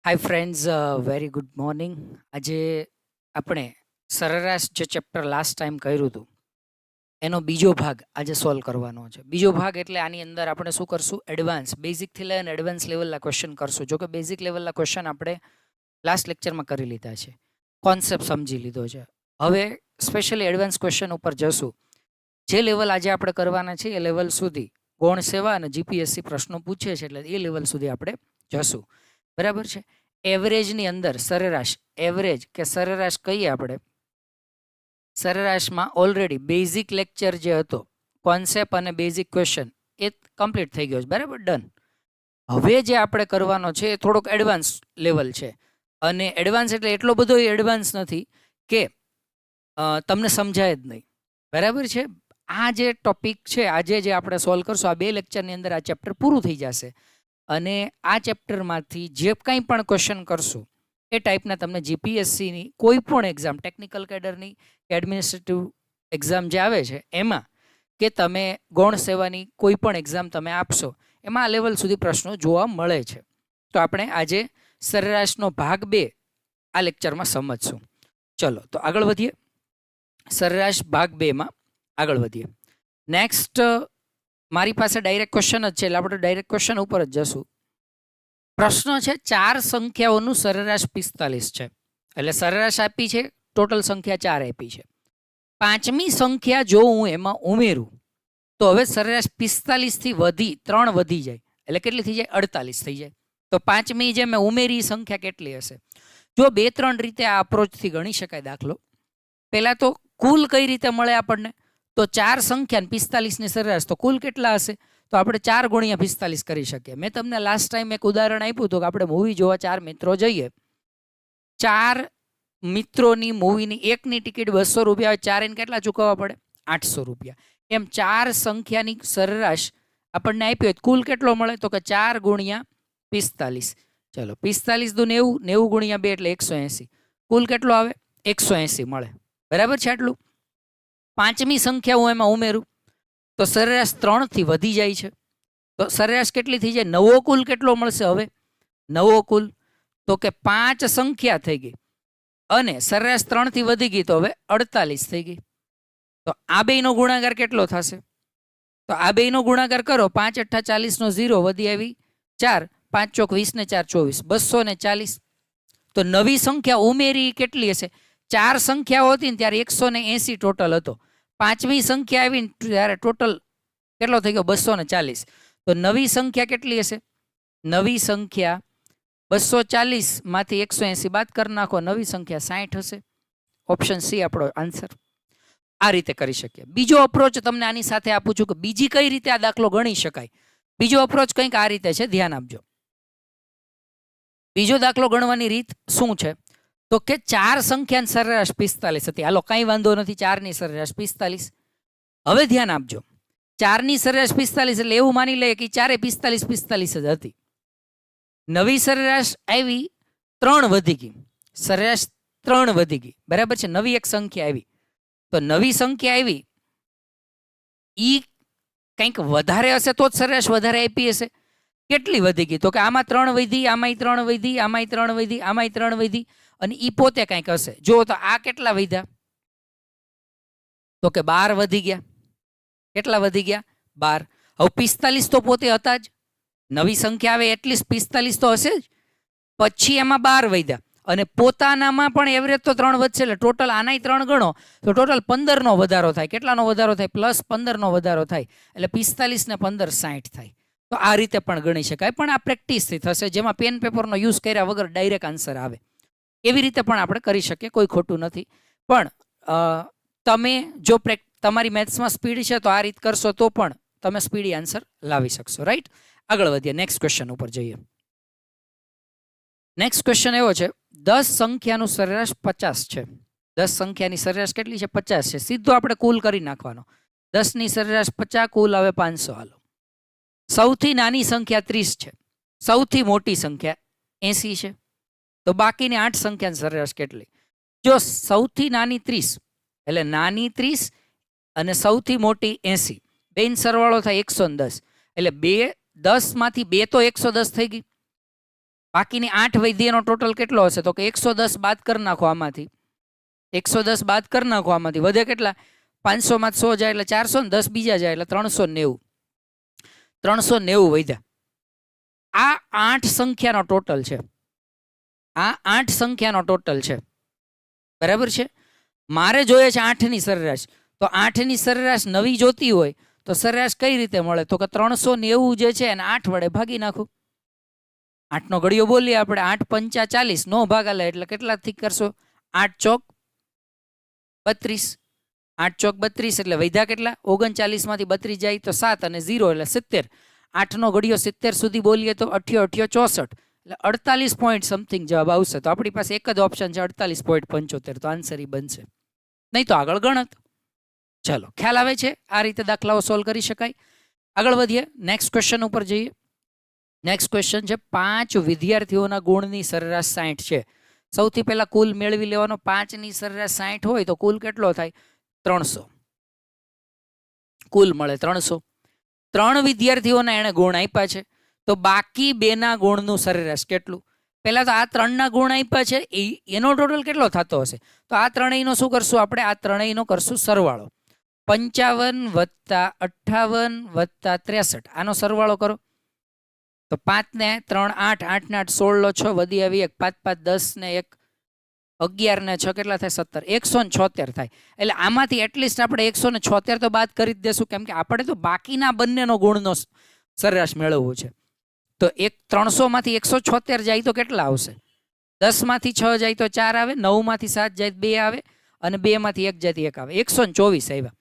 હાય friends, very good morning. આજે આપણે સરેરાશ જે ચેપ્ટર લાસ્ટ ટાઈમ કર્યું હતું એનો બીજો ભાગ આજે સોલ્વ કરવાનો છે. બીજો ભાગ એટલે આની અંદર આપણે શું કરશું? એડવાન્સ, બેઝિકથી લઈને એડવાન્સ લેવલના ક્વેશ્ચન કરશું. જો કે બેઝિક લેવલના ક્વેશ્ચન આપણે લાસ્ટ લેક્ચરમાં કરી લીધા છે, કોન્સેપ્ટ સમજી લીધો છે. હવે સ્પેશિયલી એડવાન્સ ક્વેશ્ચન ઉપર જશું. જે લેવલ આજે આપણે કરવાના છે એ લેવલ સુધી ગૌણ સેવા અને જીપીએસસી પ્રશ્નો પૂછે છે, એટલે એ લેવલ સુધી આપણે જશું. બરાબર છે. એવરેજની અંદર સરેરાશ, એવરેજ કે સરેરાશ કહીએ આપણે, સરેરાશમાં ઓલરેડી બેઝિક લેક્ચર જે હતો, કોન્સેપ્ટ અને બેઝિક ક્વેશ્ચન એ કમ્પ્લીટ થઈ ગયો છે. બરાબર, ડન. હવે જે આપણે કરવાનો છે એ થોડોક એડવાન્સ લેવલ છે. અને એડવાન્સ એટલે એટલો બધો એડવાન્સ નથી કે તમને સમજાય જ નહીં. બરાબર છે. આ જે ટોપિક છે આજે જે આપણે સોલ્વ કરશું, આ બે લેક્ચરની અંદર આ ચેપ્ટર પૂરું થઈ જશે. અને આ ચેપ્ટરમાંથી જે કંઈ પણ ક્વેશ્ચન કરશું એ ટાઈપના તમને જીપીએસસીની કોઈ પણ એક્ઝામ, ટેકનિકલ કેડરની કે એડમિનિસ્ટ્રેટિવ એક્ઝામ જે આવે છે એમાં, કે તમે ગૌણ સેવાની કોઈ પણ એક્ઝામ તમે આપશો એમાં આ લેવલ સુધી પ્રશ્નો જોવા મળે છે. તો આપણે આજે સરેરાશનો ભાગ 2 આ લેક્ચરમાં સમજશું. ચલો તો આગળ વધીએ. સરેરાશ ભાગ 2માં આગળ વધીએ. નેક્સ્ટ મારી પાસે ડાયરેક્ટ ક્વેશ્ચન જ છે, એટલે આપણે ડાયરેક્ટ ક્વેશ્ચન ઉપર જ જશું. પ્રશ્ન છે 4 સંખ્યાઓનું સરેરાશ 45 છે. એટલે સરેરાશ આપી છે, ટોટલ સંખ્યા 4 આપી છે. પાંચમી સંખ્યા જો હું એમાં ઉમેરું તો હવે સરેરાશ 45 થી વધી 3 વધી જાય, એટલે કેટલી થઈ જાય? 48 થઈ જાય. તો પાંચમી જે મેં ઉમેરી સંખ્યા કેટલી હશે? જો 2-3 રીતે આ અપ્રોચથી ગણી શકાય દાખલો. પહેલા તો કુલ કઈ રીતે મળે આપણને? તો 4 સંખ્યા 45 ની સરેરાશ, તો કુલ કેટલા હશે? તો આપણે 4 ગુણ્યા 45 કરી શકીએ. મેં તમને લાસ્ટ ટાઈમ એક ઉદાહરણ આપ્યું હતું કે આપણે મૂવી જોવા 4 મિત્રો જઈએ. 4 મિત્રોની મૂવીની એકની ટિકિટ 200 રૂપિયા હોય, 4 એને કેટલા ચૂકવવા પડે? 800 રૂપિયા. એમ 4 સંખ્યાની સરેરાશ આપણને આપી હોય, કુલ કેટલો મળે? તો કે 4 ગુણ્યા 45. ચલો 45 દુ 90, 90 ગુણ્યા 2 એટલે 180. કુલ કેટલો આવે? 180 મળે. બરાબર છે. આટલું. પાંચમી સંખ્યા હું એમાં ઉમેરું તો સરેરાશ 3 થી વધી જાય છે. તો સરેરાશ કેટલી થઈ જાય? નવો કુલ કેટલો મળશે? હવે નવો કુલ તો કે 5 સંખ્યા થઈ ગઈ અને સરેરાશ 3 થી વધી ગઈ, તો હવે 48 થઈ ગઈ. તો આ બેયનો ગુણાકાર કેટલો થશે? તો આ બેયનો ગુણાકાર કરો. 5 × 8 = 40 નો 0 વધી આવી 4, 5 ચોક 20 ને 4 24, 240. તો નવી સંખ્યા ઉમેરી કેટલી હશે? 4 સંખ્યાઓ હતી ને ત્યારે 180 ટોટલ હતો. પાંચમી સંખ્યા આવીને ત્યારે ટોટલ કેટલો થઈ ગયો? 240. તો નવી સંખ્યા કેટલી હશે? નવી સંખ્યા 240 માંથી 180 બાદ કરી નાખો, નવી સંખ્યા 60 હશે. ઓપ્શન સી આપણો આન્સર. આ રીતે કરી શકીએ. બીજો અપ્રોચ તમને આની સાથે આપું છું કે બીજી કઈ રીતે આ દાખલો ગણી શકાય. બીજો અપ્રોચ કંઈક આ રીતે છે, ધ્યાન આપજો. બીજો દાખલો ગણવાની રીત શું છે? તો કે 4 સંખ્યાની સરેરાશ 45 હતી. હાલો કાંઈ વાંધો નથી, 4 ની સરેરાશ 45. હવે ધ્યાન આપજો, 4 ની સરેરાશ 45 એટલે એવું માની લઈએ કે 4 45 જ હતી. નવી સરેરાશ આવી, 3 વધી ગઈ, સરેરાશ 3 વધી ગઈ. બરાબર છે. નવી એક સંખ્યા આવી, તો નવી સંખ્યા આવી ઈ કંઈક વધારે હશે તો જ સરેરાશ વધારે આપી હશે. કેટલી વધી ગઈ? તો કે આમાં 3 વધી, આમાંય 3 વધી, આમાંય 3 વધી, આમાંય 3 વધી, અને ઈ પોતે કંઈક હશે. જો તો આ કેટલા વધ્યા? તો કે 12 વધી ગયા. કેટલા વધી ગયા? 12. હવે 45 તો પોતે હતા જ. નવી સંખ્યા આવે એટલીસ્ટ 45 તો હશે જ. પછી એમાં 12 વધ્યા અને પોતાનામાં પણ એવરેજ તો 3 વધશે, એટલે ટોટલ આનાય 3 ગણો તો ટોટલ 15 નો વધારો થાય. કેટલાનો વધારો થાય? +15 નો વધારો થાય. એટલે 45 ને 15 60 થાય. તો આ રીતે પણ ગણી શકાય, પણ આ પ્રેક્ટિસથી થશે, જેમાં પેન પેપરનો યુઝ કર્યા વગર ડાયરેક્ટ આન્સર આવે. એવી રીતે પણ આપણે કરી શકીએ, કોઈ ખોટું નથી. પણ તમે જો તમારી મેથ્સમાં સ્પીડ છે તો આ રીત કરશો તો પણ તમે સ્પીડી આન્સર લાવી શકશો. રાઈટ. આગળ વધીએ, નેક્સ્ટ ક્વેશ્ચન ઉપર જઈએ. નેક્સ્ટ ક્વેશ્ચન એવો છે, 10 સંખ્યાનું સરેરાશ 50 છે. 10 સંખ્યાની સરેરાશ કેટલી છે? 50 છે. સીધો આપણે કુલ કરી નાખવાનો. 10 ની સરેરાશ 50, કુલ આવે 500. હાલો. સૌથી નાની સંખ્યા 30 છે, સૌથી મોટી સંખ્યા 80 છે. તો બાકીની 8 સંખ્યાની સરેરાશ કેટલી? જો સૌથી નાની 30 એટલે નાની 30 અને સૌથી મોટી 80, બેન સરવાળો થાય 110. એટલે 10 માંથી 2 તો 110 થઈ ગઈ. બાકીની 8 વૈદ્યનો ટોટલ કેટલો હશે? તો કે 110 બાદ કરી નાખો આમાંથી. 110 બાદ કરી નાખો આમાંથી. વધે કેટલા? 500 માં 100 જાય એટલે 400 ને 10 બીજા જાય એટલે 390. 390 વધ્યા. આ 8 સંખ્યાનો ટોટલ છે. આ 8 સંખ્યાનો ટોટલ છે. બરાબર છે? મારે જોઈએ છે 8 ની સરેરાશ. તો 8 ની સરેરાશ નવી જોતી હોય તો સરેરાશ કઈ રીતે મળે? તો કે 390 જે છે એને 8 વડે ભાગી નાખો. 8 નો ઘડિયો બોલીએ આપણે. 8 પંચા 40 નો ભાગાલે એટલે કેટલાથી કરશો? 8 ચોક 32. 8 ચોક 32 એટલે વધ્યા કેટલા? 39 માંથી 32 જાય તો 7 અને 0 એટલે 70. 8 નો ઘડિયો 70 સુધી બોલીએ તો 8 64 એટલે 48 પોઈન્ટ સમથિંગ જવાબ આવશે. તો આપણી પાસે એક જ ઓપ્શન છે 48.75. તો આન્સર ઈ બનશે. નહીં તો આગળ ગણત. ચાલો, ખ્યાલ આવે છે? આ રીતે દાખલાઓ સોલ્વ કરી શકાય. આગળ વધીએ, નેક્સ્ટ ક્વેશ્ચન ઉપર જઈએ. નેક્સ્ટ ક્વેશ્ચન છે 5 વિદ્યાર્થીઓના ગુણની સરેરાશ 60 છે. સૌથી પહેલા કુલ મેળવી લેવાનો. 5 ની સરેરાશ 60 હોય તો કુલ કેટલો થાય? 300. કુલ મળે 300. 3 વિદ્યાર્થીઓના એને ગુણ આપ્યા છે તો બાકી 2 ના ગુણનું સરેરાશ કેટલું? પહેલા તો આ 3 ના ગુણ આપ્યા છે એનો ટોટલ કેટલો થતો હશે? તો આ ત્રણેયનો શું કરશું આપણે? આ ત્રણેયનો કરશું સરવાળો. 55 વત્તા 58 વત્તા 63 આનો સરવાળો કરો તો 5 ને 3 8, 8 ને 8 16 લો 6 વધી આવી 1, 5 5 10 ને 1 11 ને 6 કેટલા થાય? 17. 176 થાય. એટલે આમાંથી એટલીસ્ટ આપણે 176 તો બાદ કરી જ દેશું, કેમ કે આપણે તો બાકીના બંનેનો ગુણનો સરેરાશ મેળવવો છે. તો 300 માંથી 176 જાય તો કેટલા આવશે? 10 માંથી 6 જાય તો 4 આવે, 9 માંથી 7 જાય તો 2 આવે અને 2 માંથી 1 જાય તો 1 આવે. 124 આવ્યા.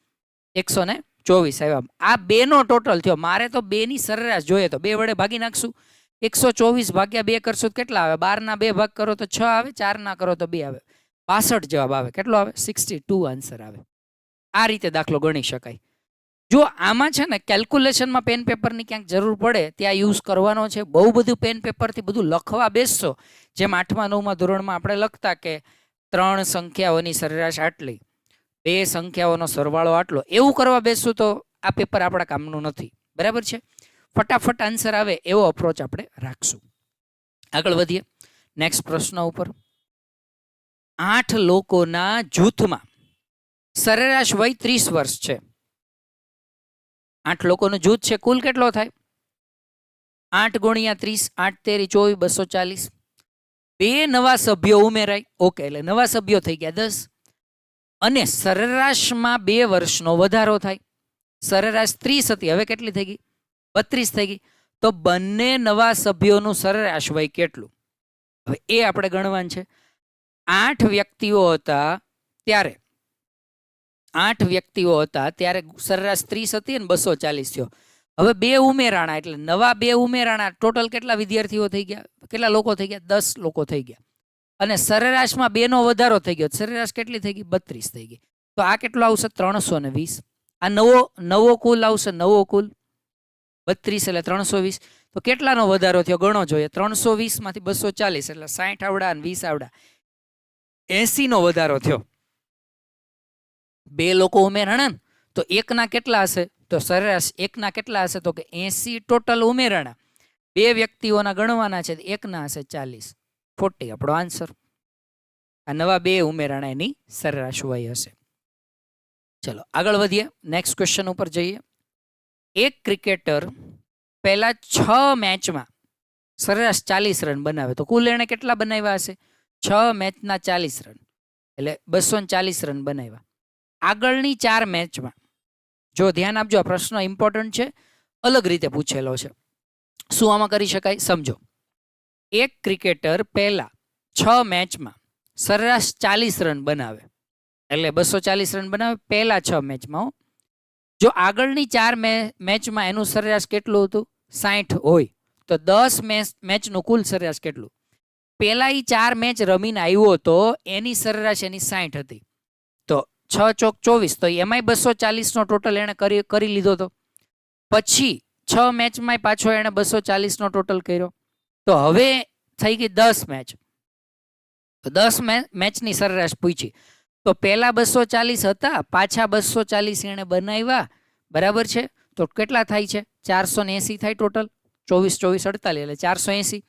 124 આવ્યા. આ 2 નો ટોટલ થયો. મારે તો 2 ની સરેરાશ જોઈએ તો 2 વડે ભાગી નાખશું. 124 ભાગ્યા 2 કરશું તો કેટલા આવે? 12 ના 2 ભાગ કરો તો 6 આવે, 4 ના કરો તો 2 આવે. 62 જવાબ આવે. કેટલો આવે? 62 આન્સર આવે. આ રીતે દાખલો ગણી શકાય. જો આમાં છે ને કેલ્ક્યુલેશનમાં પેન પેપરની ક્યાંક જરૂર પડે ત્યાં યુઝ કરવાનો છે. બહુ બધું પેન પેપરથી બધું લખવા બેસશો, જેમ 8મા 9મા ધોરણમાં આપણે લખતા કે 3 સંખ્યાઓની સરેરાશ આટલી, 2 સંખ્યાઓનો સરવાળો આટલો, એવું કરવા બેસશું તો આ પેપર આપણા કામનું નથી. બરાબર છે? ફટાફટ આન્સર આવે એવો અપ્રોચ આપણે રાખશું. આગળ વધીએ નેક્સ્ટ પ્રશ્ન ઉપર. 8 લોકોના જૂથમાં સરેરાશ વય 30 વર્ષ છે. 8 લોકોનું જૂથ છે. કુલ કેટલો થાય? 8 ગુણ્યા 30, 8 તેરી 24, 240. 2 નવા સભ્યો ઉમેરાય. ઓકે, એટલે નવા સભ્યો થઈ ગયા 10 અને સરેરાશમાં 2 વર્ષનો વધારો થાય. સરેરાશ 30 હતી, હવે કેટલી થઈ ગઈ? 32 થઈ ગઈ. તો બંને નવા સભ્યોનું સરેરાશ વય કેટલું? હવે એ આપણે ગણવાનું છે. 8 વ્યક્તિઓ હતા ત્યારે 8 વ્યક્તિઓ હતા ત્યારે સરેરાશ 30 હતી અને 240 થયો. હવે 2 ઉમેરાણા એટલે નવા 2 ઉમેરાણા. ટોટલ કેટલા વિદ્યાર્થીઓ થઈ ગયા? કેટલા લોકો થઈ ગયા? 10 લોકો થઈ ગયા. અને સરેરાશમાં 2 નો વધારો થઈ ગયો. સરેરાશ કેટલી થઈ ગઈ? 32 થઈ ગઈ. તો આ કેટલો આવશે? 320. આ નવો કુલ આવશે. નવો કુલ 32 એટલે 320. તો કેટલાનો વધારો થયો ગણો જોઈએ. 320 માંથી 240 એટલે 60 આવડા અને 20 આવડા, 80 નો વધારો થયો. 2 લોકો ઉમેરાણા તો 1 ના કેટલા હશે? તો સરેરાશ 1 ના કેટલા હશે? તો કે 80 ટોટલ ઉમેરાણા. 2 વ્યક્તિઓના ગણવાના છે, 1 ના હશે 40. 40 આપણો આન્સર. આ નવા 2 ઉમેરાણા એની સરેરાશ વય હશે. ચલો આગળ વધીએ, નેક્સ્ટ ક્વેશ્ચન ઉપર જઈએ. એક ક્રિકેટર પહેલા 6 મેચમાં સરેરાશ 40 રન બનાવે તો કુલ એણે કેટલા બનાવ્યા હશે? 6 મેચના 40 રન એટલે 240 રન બનાવ્યા. આગળની 4 મેચમાં, જો ધ્યાન આપજો, આ પ્રશ્ન ઇમ્પોર્ટન્ટ છે, અલગ રીતે પૂછેલો છે. શું આમાં કરી શકાય? સમજો. એક ક્રિકેટર પહેલા 6 મેચમાં સરેરાશ 40 રન બનાવે એટલે 240 રન બનાવે પહેલા 6 મેચમાં. જો આગળની 4 મેચમાં એનું સરેરાશ કેટલું હતું? 60 હોય તો 10 મેચનું કુલ સરેરાશ કેટલું? પહેલા એ 4 મેચ રમીને આવ્યો તો એની સરેરાશ એની 60 હતી. તો 6 ચોક 24, તો એમાંય 240 નો ટોટલ એને કરી લીધો હતો. પછી 6 મેચમાં પાછો એને 240 નો ટોટલ કર્યો. તો હવે થઈ ગઈ 10 મેચ. તો 10 મેચની સરેરાશ પૂછી. તો પહેલા 240 હતા, પાછા 240 એને બનાવ્યા. બરાબર છે? તો કેટલા થાય છે? 480 થાય ટોટલ. 24 24 48 એટલે 480.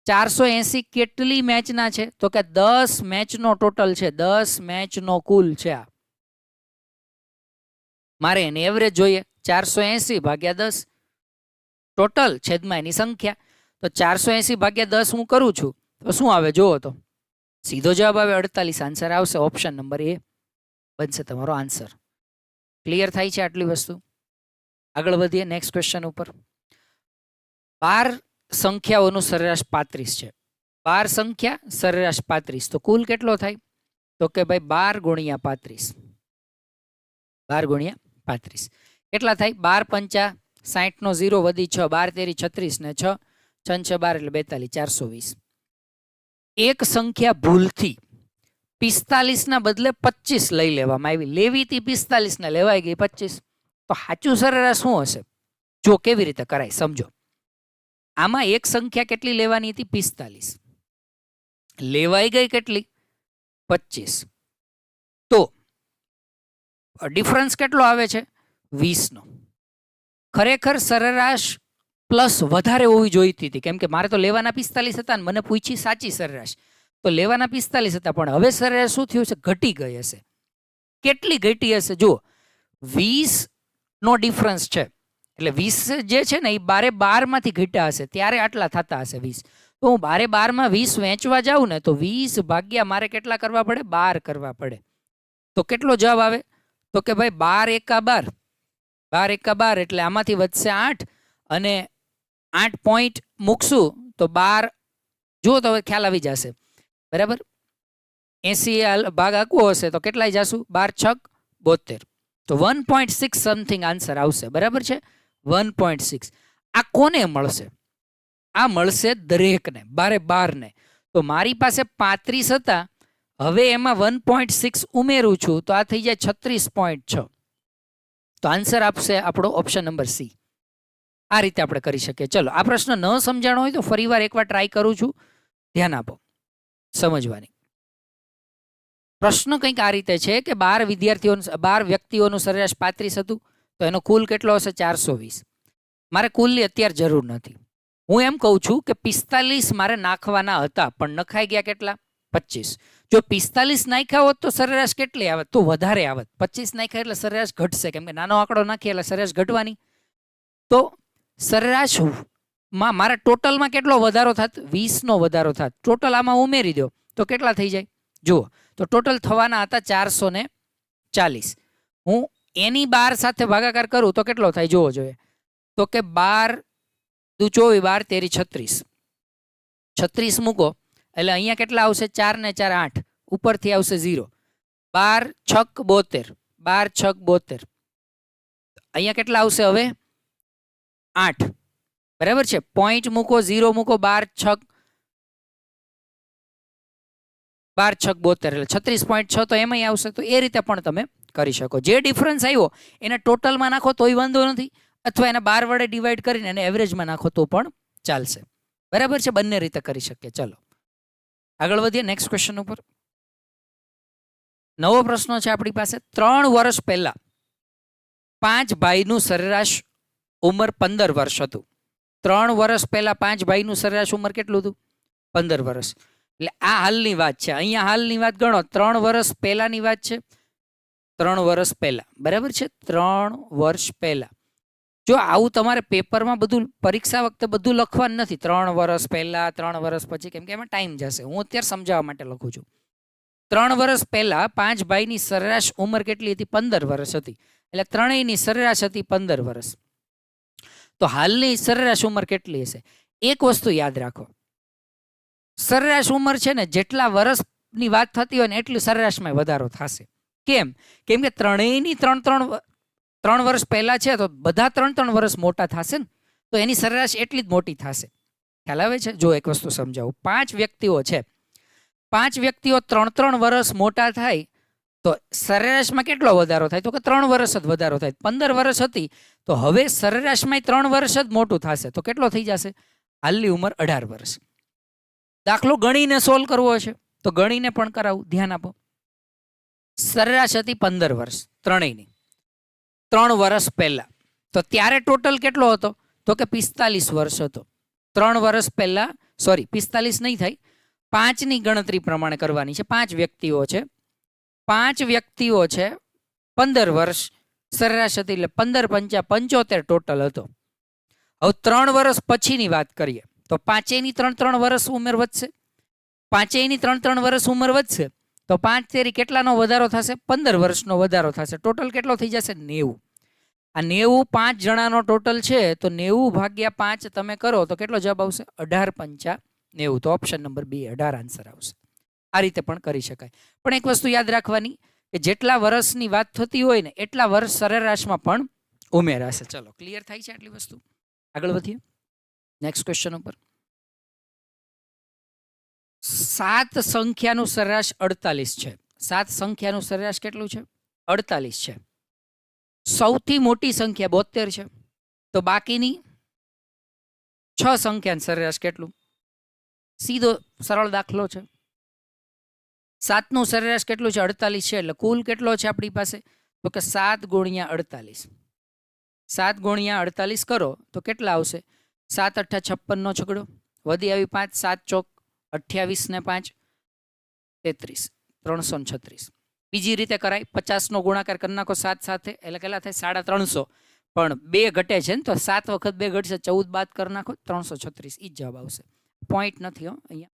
480 કેટલી મેચના છે? તો કે 10 મેચનો ટોટલ છે, 10 મેચનો કુલ છે આ. મારે એની એવરેજ જોઈએ. 480 ભાગ્યા 10 ટોટલ છેદમાં એની સંખ્યા. તો 480 ભાગ્યા 10 હું કરું છું તો શું આવે જુઓ તો સીધો જવાબ આવે 48. આન્સર આવશે ઓપ્શન નંબર એ બનશે તમારો આન્સર. ક્લિયર થાય છે આટલી વસ્તુ? આગળ વધીએ નેક્સ્ટ ક્વેશ્ચન ઉપર. 12 સંખ્યાઓનું સરેરાશ 35 છે. 12 સંખ્યા સરેરાશ 35, તો કુલ કેટલો થાય? તો કે ભાઈ 12 ગુણ્યા 35. 12 ગુણ્યા 35 કેટલા થાય? 12 પંચા 60 નો 0 વધી 6, 12 તેરી 36 ને 6 6 6 12 એટલે 42, 420. એક સંખ્યા ભૂલથી 45 ના બદલે 25 લઈ લેવામાં આવી. લેવી હતી 45 ને લેવાઈ ગઈ 25. તો સાચું સરેરાશ શું હશે? જો કેવી રીતે કરાય સમજો. આમાં એક સંખ્યા કેટલી લેવાની હતી? 45. લેવાઈ ગઈ કેટલી? 25. તો ડિફરન્સ કેટલો આવે છે? 20 નો. ખરેખર સરેરાશ પ્લસ વધારે હોવી જોઈતી હતી, કેમ કે મારે તો લેવાના 45 હતા ને મને પૂછી સાચી સરેરાશ, તો લેવાના 45 હતા, પણ હવે સરેરાશ શું થયું છે? ઘટી ગઈ હશે. કેટલી ઘટી હશે? જુઓ 20 નો ડિફરન્સ છે, એટલે 20 જે છે ને એ 12 માંથી ઘટ્યા હશે, ત્યારે આટલા થતા હશે 20. તો હું 12 માં 20 વેચવા જાઉં ને તો 20 ભાગ્યા મારે કેટલા કરવા પડે? 12 કરવા પડે. તો કેટલો જવાબ આવે? તો કે ભાઈ 12 એકા 12, 12 એકા 12 એટલે આમાંથી વધશે 8 અને 8 પોઈન્ટ મૂકશું તો 12, જુઓ તો હવે ખ્યાલ આવી જશે બરાબર. 80 ભાગ આખવો હશે તો કેટલાય જશું? 12 6 72. તો 1.6 સમથિંગ આન્સર આવશે બરાબર છે. 1.6. આ કોને મળશે? આ મળશે દરેકને, 12 ને. તો મારી પાસે 35 હતા, હવે એમાં 1.6 ઉમેરું છું તો આ થઈ જાય 36.6. તો આન્સર આપશે આપણો ઓપ્શન નંબર સી. આ રીતે આપણે કરી શકીએ. ચલો આ પ્રશ્ન ન સમજાણો હોય તો ફરીવાર એકવાર ટ્રાય કરું છું, ધ્યાન આપો સમજવાની. પ્રશ્ન કંઈક આ રીતે છે કે 12 વ્યક્તિઓનું સરેરાશ 35 હતું, તો એનો કુલ કેટલો હશે? 420. મારે કુલની અત્યારે જરૂર નથી. હું એમ કહું છું કે 45 મારે નાખવાના હતા, પણ નખાઈ ગયા કેટલા? 25. જો 45 નાખ્યા હોત તો સરેરાશ કેટલી આવત? તો વધારે આવત. 25 નાખ્યા એટલે સરેરાશ ઘટશે, કેમ કે નાનો આંકડો નાખીએ એટલે સરેરાશ ઘટવાની. તો સરેરાશ માં મારા ટોટલમાં કેટલો વધારો થાત? 20 નો વધારો થાત. ટોટલ આમાં ઉમેરી દો તો કેટલા થઈ જાય? જુઓ તો ટોટલ થવાના હતા 440. હું એની 12 સાથે ભાગાકાર કરું તો કેટલો થાય? જોવો જોઈએ. તો કે 12 દુ 24, 12 તેરી 36. 36 મૂકો એટલે અહીંયા કેટલા આવશે? 4 ને 4 8, ઉપરથી આવશે 0. 12 6 72, 12 6 72. અહીંયા કેટલા આવશે હવે? 8 બરાબર છે. પોઈન્ટ મૂકો, 0 મૂકો, 12 6 72 એટલે 36.6 તો એમાં આવશે. તો એ રીતે પણ તમે કરી શકો. જે ડિફરન્સ આવ્યો એને ટોટલમાં નાખો તોય વાંધો નથી, અથવા એને 12 વડે ડિવાઈડ કરીને એને એવરેજમાં નાખો તો પણ ચાલશે બરાબર છે. બંને રીતે કરી શકીએ. ચલો આગળ વધીએ નેક્સ્ટ ક્વેશ્ચન ઉપર. નવો પ્રશ્ન છે આપણી પાસે. 3 વર્ષ પહેલા 5 ભાઈનું સરેરાશ ઉંમર 15 વર્ષ હતું. 3 વર્ષ પહેલા 5 ભાઈનું સરેરાશ ઉંમર કેટલું હતું? 15 વર્ષ. એટલે આ હાલની વાત છે. અહીંયા હાલની વાત ગણો, 3 વર્ષ પહેલાની વાત છે. 3 વર્ષ પહેલા બરાબર છે. 3 વર્ષ પહેલા. જો આવું તમારે પેપરમાં બધું પરીક્ષા વખતે બધું લખવાનું નથી. 3 વર્ષ પહેલા, 3 વર્ષ પછી, કેમ કે એમાં ટાઈમ જશે. હું અત્યારે સમજાવવા માટે લખું છું. 3 વર્ષ પહેલા 5 ભાઈની સરેરાશ ઉંમર કેટલી હતી? 15 વર્ષ હતી. એટલે ત્રણેયની સરેરાશ હતી 15 વર્ષ. તો હાલની સરેરાશ ઉંમર કેટલી હશે? એક વસ્તુ યાદ રાખો, સરેરાશ ઉંમર છે ને જેટલા વર્ષની વાત થતી હોય ને એટલી સરેરાશમાં વધારો થશે. કેમ? કેમ કે ત્રણેયની 3 વર્ષ પહેલા છે તો બધા 3 વર્ષ મોટા થશે ને, તો એની સરેરાશ એટલી જ મોટી થશે. ખ્યાલ આવે છે? જો એક વસ્તુ સમજાવું. 5 વ્યક્તિઓ છે, 5 વ્યક્તિઓ 3 વર્ષ મોટા થાય તો સરેરાશમાં કેટલો વધારો થાય? તો કે 3 વર્ષ જ વધારો થાય. 15 વર્ષ હતી તો હવે સરેરાશમાં 3 વર્ષ જ મોટું થશે. તો કેટલો થઈ જશે? હાલની ઉંમર 18 વર્ષ. દાખલો ગણીને સોલ્વ કરવો છે તો ગણીને પણ કરાવું, ધ્યાન આપો. સરેરાશ હતી 15 વર્ષ ત્રણેયની 3 વર્ષ પહેલા. તો ત્યારે ટોટલ કેટલો હતો? તો કે 45 વર્ષ હતો. 3 વર્ષ પહેલા સોરી 45 નહીં થાય, 5ની ગણતરી પ્રમાણે કરવાની છે. 5 વ્યક્તિઓ છે, 5 વ્યક્તિઓ છે, 15 વર્ષ સરેરાશ હતી, એટલે 15 પંચા 75 ટોટલ હતો. હવે 3 વર્ષ પછીની વાત કરીએ તો પાંચેયની 3 વર્ષ ઉંમર વધશે, પાંચેયની 3 વર્ષ ઉંમર વધશે તો 5 તેરી કેટલાનો વધારો થશે? 15 વર્ષનો વધારો થશે. ટોટલ કેટલો થઈ જશે? 90. આ 90 5 જણાનો ટોટલ છે, તો 90 ભાગ્યા 5 તમે કરો તો કેટલો જવાબ આવશે? 18 પંચા 90. તો ઓપ્શન નંબર બી 18 આન્સર આવશે. આ રીતે પણ કરી શકાય. પણ એક વસ્તુ યાદ રાખવાની કે જેટલા વર્ષની વાત થતી હોય ને એટલા વર્ષ સરેરાશમાં પણ ઉમેરાશે. ચલો, ક્લિયર થાય છે આટલી વસ્તુ? આગળ વધીએ નેક્સ્ટ ક્વેશ્ચન ઉપર. 7 સંખ્યાનું સરેરાશ 48 છે. 7 સંખ્યાનું સરેરાશ કેટલું છે? 48 છે. સૌથી મોટી સંખ્યા 72 છે, તો બાકીની 6 સંખ્યાનું સરેરાશ કેટલું? સીધો સરળ દાખલો છે. 7નું સરેરાશ કેટલું છે? 48 છે, એટલે કુલ કેટલો છે આપણી પાસે? તો કે 7 ગુણ્યા 48. 7 ગુણ્યા 48 કરો તો કેટલા આવશે? 7 અઠ્ઠા 56 નો છગડો, વધી આવી 5, 7 ચોક 28 ને 5 33, 336. બીજી રીતે કરાય, 50 નો ગુણાકાર કરી નાખો 7 સાથે, એટલે કેટલા થાય? 350. પણ 2 ઘટે છે ને, તો 7 વખત 2 ઘટશે, 14 બાદ કરી નાખો 336. ઈ જ જવાબ આવશે. પોઈન્ટ નથી હો અહીંયા.